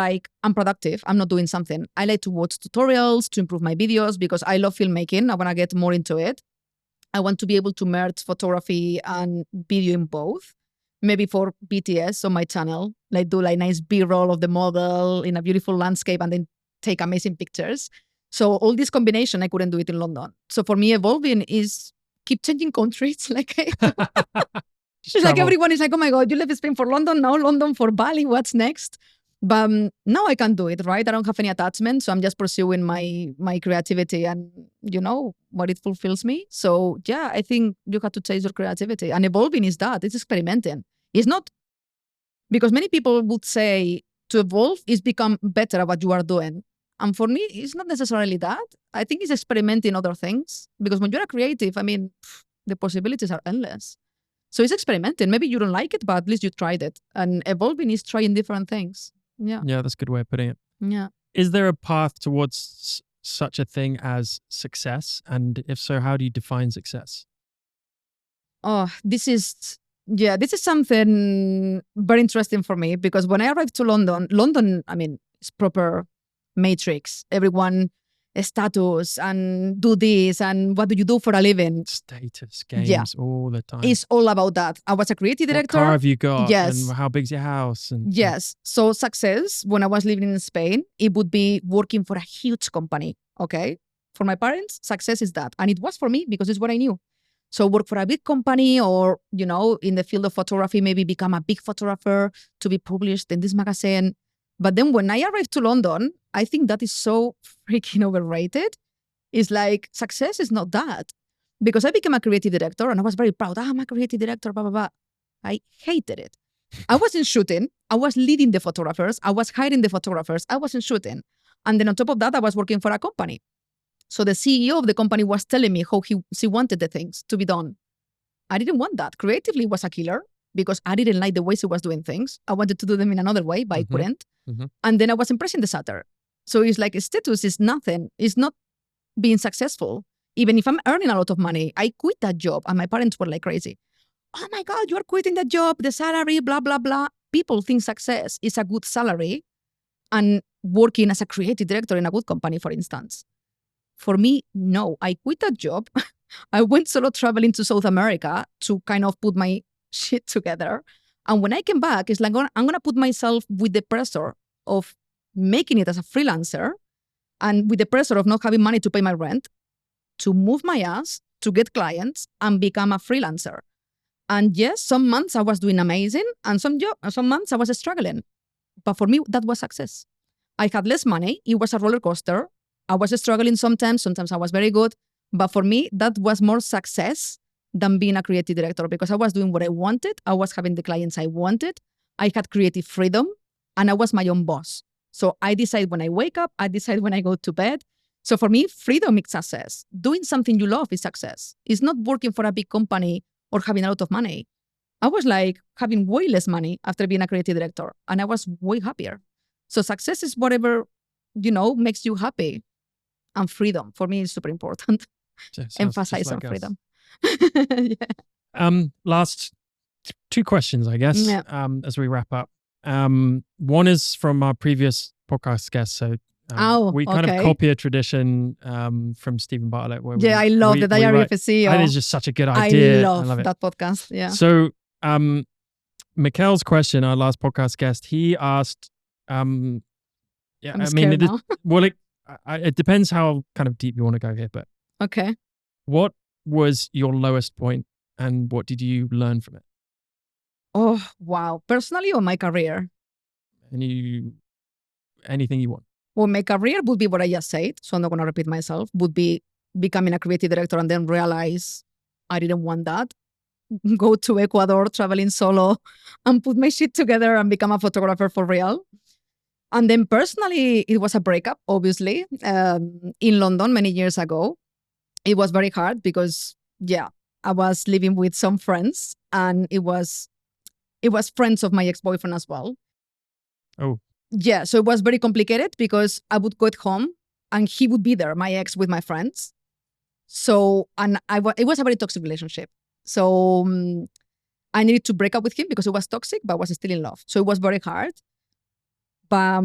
productive, I'm not doing something. I like to watch tutorials to improve my videos because I love filmmaking. I want to get more into it. I want to be able to merge photography and video in both. Maybe for BTS on my channel, like do like nice B-roll of the model in a beautiful landscape and then take amazing pictures. So all this combination, I couldn't do it in London. So for me, evolving is keep changing countries. Like it's like everyone is like, oh my God, you left Spain for London, now London for Bali, what's next? But now I can do it, right? I don't have any attachment, so I'm just pursuing my creativity and, what it fulfills me. So yeah, I think you have to chase your creativity. And evolving is that, it's experimenting. It's not, because many people would say to evolve is become better at what you are doing. And for me, it's not necessarily that. I think it's experimenting other things. Because when you're a creative, the possibilities are endless. So it's experimenting. Maybe you don't like it, but at least you tried it. And evolving is trying different things. Yeah. Yeah, that's a good way of putting it. Yeah. Is there a path towards such a thing as success? And if so, how do you define success? Oh, this is something very interesting for me because when I arrived to London, it's proper matrix. Everyone status and do this and what do you do for a living? Status games all the time. It's all about that. I was a creative director. What car have you got? Yes. And how big's your house? Yes. So success, when I was living in Spain, it would be working for a huge company. Okay. For my parents, success is that. And it was for me because it's what I knew. So work for a big company or, in the field of photography, maybe become a big photographer to be published in this magazine. But then when I arrived to London, I think that is so freaking overrated. It's like success is not that. Because I became a creative director and I was very proud. I'm a creative director, blah, blah, blah. I hated it. I wasn't shooting. I was leading the photographers. I was hiring the photographers. I wasn't shooting. And then on top of that, I was working for a company. So the CEO of the company was telling me how she wanted the things to be done. I didn't want that. Creatively, it was a killer because I didn't like the way she was doing things. I wanted to do them in another way, but I couldn't. Mm-hmm. And then I was impressing the shutter. So it's like status is nothing. It's not being successful. Even if I'm earning a lot of money, I quit that job. And my parents were like crazy. Oh my God, you're quitting the job, the salary, blah, blah, blah. People think success is a good salary and working as a creative director in a good company, for instance. For me, no. I quit that job. I went solo traveling to South America to kind of put my shit together. And when I came back, it's like I'm going to put myself with the pressure of making it as a freelancer and with the pressure of not having money to pay my rent, to move my ass, to get clients and become a freelancer. And yes, some months I was doing amazing and some months I was struggling. But for me, that was success. I had less money. It was a roller coaster. I was struggling sometimes I was very good. But for me, that was more success than being a creative director because I was doing what I wanted. I was having the clients I wanted. I had creative freedom and I was my own boss. So I decide when I wake up, I decide when I go to bed. So for me, freedom is success. Doing something you love is success. It's not working for a big company or having a lot of money. I was like having way less money after being a creative director, and I was way happier. So success is whatever, makes you happy. And freedom for me is super important. Emphasize on freedom. Yeah. Last two questions, I guess, as we wrap up. One is from our previous podcast guest. So we kind of copy a tradition from Stephen Bartlett. Where I love the Diary of a CEO. I think it's just such a good idea. I love that podcast. Yeah. So Mikhail's question, our last podcast guest, he asked, it depends how kind of deep you want to go here, but okay. What was your lowest point and what did you learn from it? Oh, wow. Personally or my career? Anything you want. Well, my career would be what I just said, so I'm not going to repeat myself, would be becoming a creative director and then realize I didn't want that. Go to Ecuador, traveling solo, and put my shit together and become a photographer for real. And then personally, it was a breakup, obviously, in London many years ago. It was very hard because, I was living with some friends and it was friends of my ex-boyfriend as well. Oh. Yeah, so it was very complicated because I would go at home and he would be there, my ex, with my friends. So, it was a very toxic relationship. So I needed to break up with him because it was toxic, but I was still in love. So it was very hard. But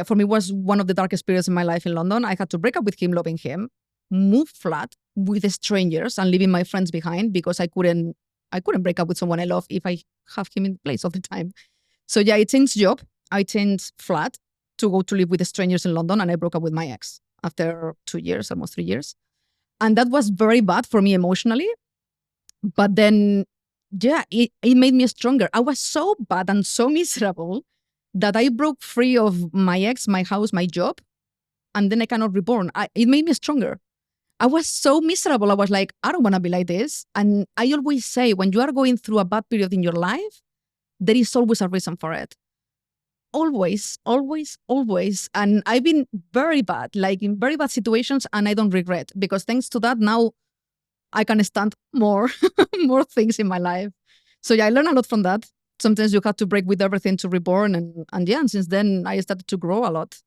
for me, it was one of the darkest periods in my life in London. I had to break up with him, loving him, move flat with strangers and leaving my friends behind because I couldn't break up with someone I love if I have him in place all the time. So I changed job. I changed flat to go to live with strangers in London, and I broke up with my ex after 2 years, almost 3 years. And that was very bad for me emotionally. But then, it made me stronger. I was so bad and so miserable that I broke free of my ex, my house, my job, and then I cannot reborn. It made me stronger. I was so miserable. I was like, I don't want to be like this. And I always say, when you are going through a bad period in your life, there is always a reason for it. Always, always, always. And I've been very bad, like in very bad situations, and I don't regret because thanks to that, now I can stand more, more things in my life. So I learned a lot from that. Sometimes you have to break with everything to reborn. And since then I started to grow a lot.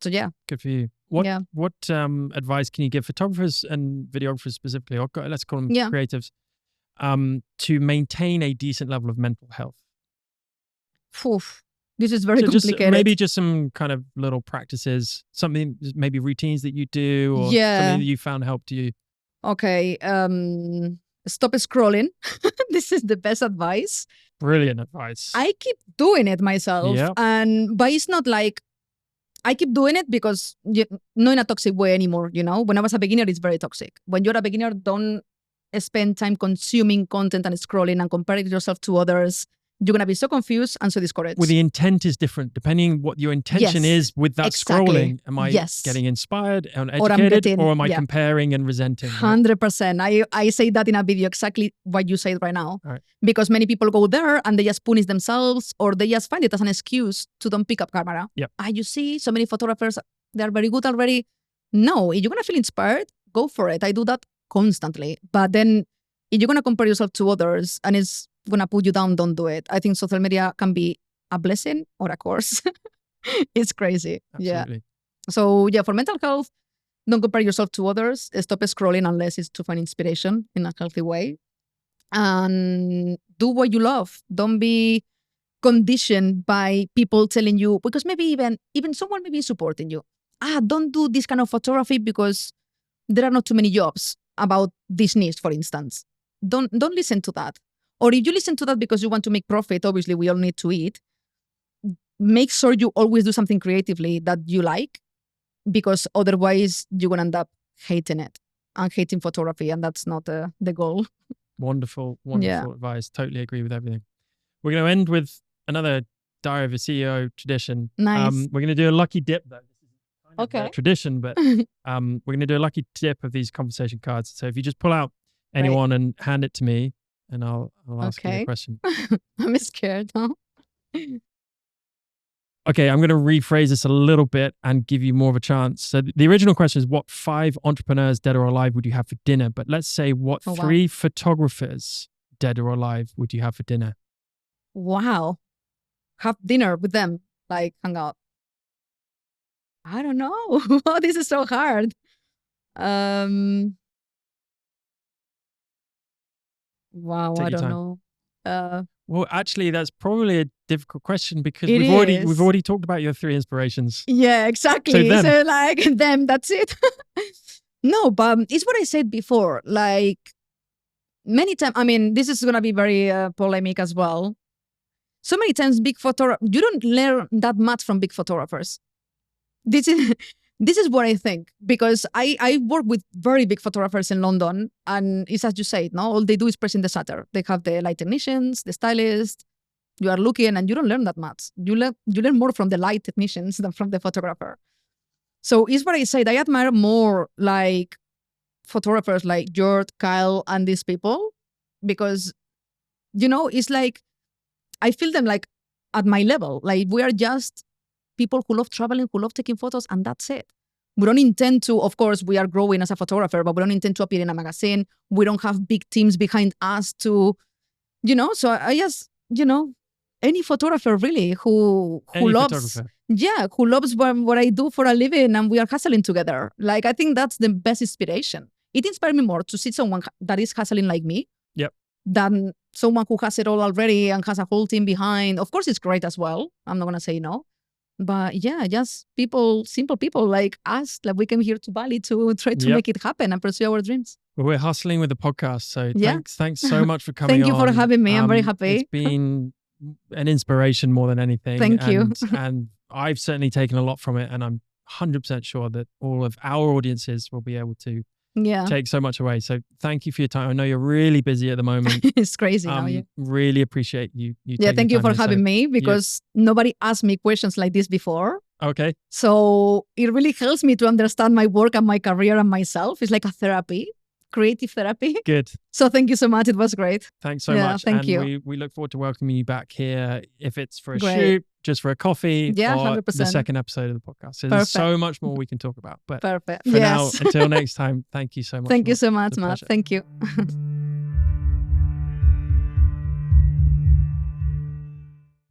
So Good for you. What advice can you give photographers and videographers specifically, or let's call them creatives, to maintain a decent level of mental health? This is very complicated. Maybe just some kind of little practices, something, maybe routines that you do or something that you found helped you. Okay. Stop scrolling. This is the best advice. Brilliant advice. I keep doing it myself. Yep. But it's not like I keep doing it because not in a toxic way anymore, When I was a beginner, it's very toxic. When you're a beginner, don't spend time consuming content and scrolling and comparing yourself to others. You're going to be so confused and so discouraged. Well, the intent is different depending what your intention is with that scrolling. Am I getting inspired and educated or am I comparing and resenting? 100%. I say that in a video, exactly what you said right now. Right. Because many people go there and they just punish themselves or they just find it as an excuse to don't pick up camera. Yep. You see so many photographers, they're very good already. No, if you're going to feel inspired, go for it. I do that constantly. But then if you're going to compare yourself to others and it's going to put you down, don't do it. I think social media can be a blessing or a curse. It's crazy. Absolutely. So for mental health, don't compare yourself to others. Stop scrolling unless it's to find inspiration in a healthy way. And do what you love. Don't be conditioned by people telling you, because maybe even someone may be supporting you. Don't do this kind of photography because there are not too many jobs about this niche, for instance. Don't listen to that. Or if you listen to that because you want to make profit, obviously we all need to eat. Make sure you always do something creatively that you like, because otherwise you're going to end up hating it and hating photography, and that's not the goal. Wonderful advice. Totally agree with everything. We're going to end with another Diary of a CEO tradition. Nice. We're going to do a lucky dip, though. This is kind of a tradition, but we're going to do a lucky dip of these conversation cards. So if you just pull out anyone and hand it to me, and I'll ask you a question. I'm scared, huh? Okay, I'm going to rephrase this a little bit and give you more of a chance. So the original question is, what 5 entrepreneurs, dead or alive, would you have for dinner? But let's say, what 3 photographers, dead or alive, would you have for dinner? Wow. Have dinner with them, like hang out. I don't know. This is so hard. Wow, Take I your don't time. know. Well, actually, that's probably a difficult question because It we've is. already talked about your 3 inspirations. Yeah, exactly. them. So like them, that's it. No, but it's what I said before. Like many times, I mean, this is gonna be very polemic as well. So many times, you don't learn that much from big photographers. This is what I think, because I work with very big photographers in London, and it's as you say, no, all they do is pressing the shutter. They have the light technicians, the stylists. You are looking, and you don't learn that much. You learn more from the light technicians than from the photographer. So it's what I said. I admire more like photographers like George, Kyle, and these people, because it's like I feel them like at my level. Like we are just people who love traveling, who love taking photos, and that's it. We don't intend to, of course, we are growing as a photographer, but we don't intend to appear in a magazine. We don't have big teams behind us to, so I just, any photographer really who loves, who loves what I do for a living, and we are hustling together. Like, I think that's the best inspiration. It inspired me more to see someone that is hustling like me. Yep. Than someone who has it all already and has a whole team behind. Of course, it's great as well. I'm not going to say no. But yeah, just simple people like us, like we came here to Bali to try to make it happen and pursue our dreams. Well, we're hustling with the podcast. So thanks so much for coming on. Thank you for having me. I'm very happy. It's been an inspiration more than anything. Thank you. And I've certainly taken a lot from it. And I'm 100% sure that all of our audiences will be able to take so much away. So thank you for your time. I know you're really busy at the moment. It's crazy now. Really appreciate you. Thank you for having me, because nobody asked me questions like this before. Okay. So it really helps me to understand my work and my career and myself. It's like a therapy, creative therapy. Good. So thank you so much. It was great. Thanks so much. Thank you. We look forward to welcoming you back here, if it's for a shoot, just for a coffee, or 100%. the second episode of the podcast. So there's so much more we can talk about. But perfect. For now, until next time, thank you so much. Thank you so much, Matt. Thank you.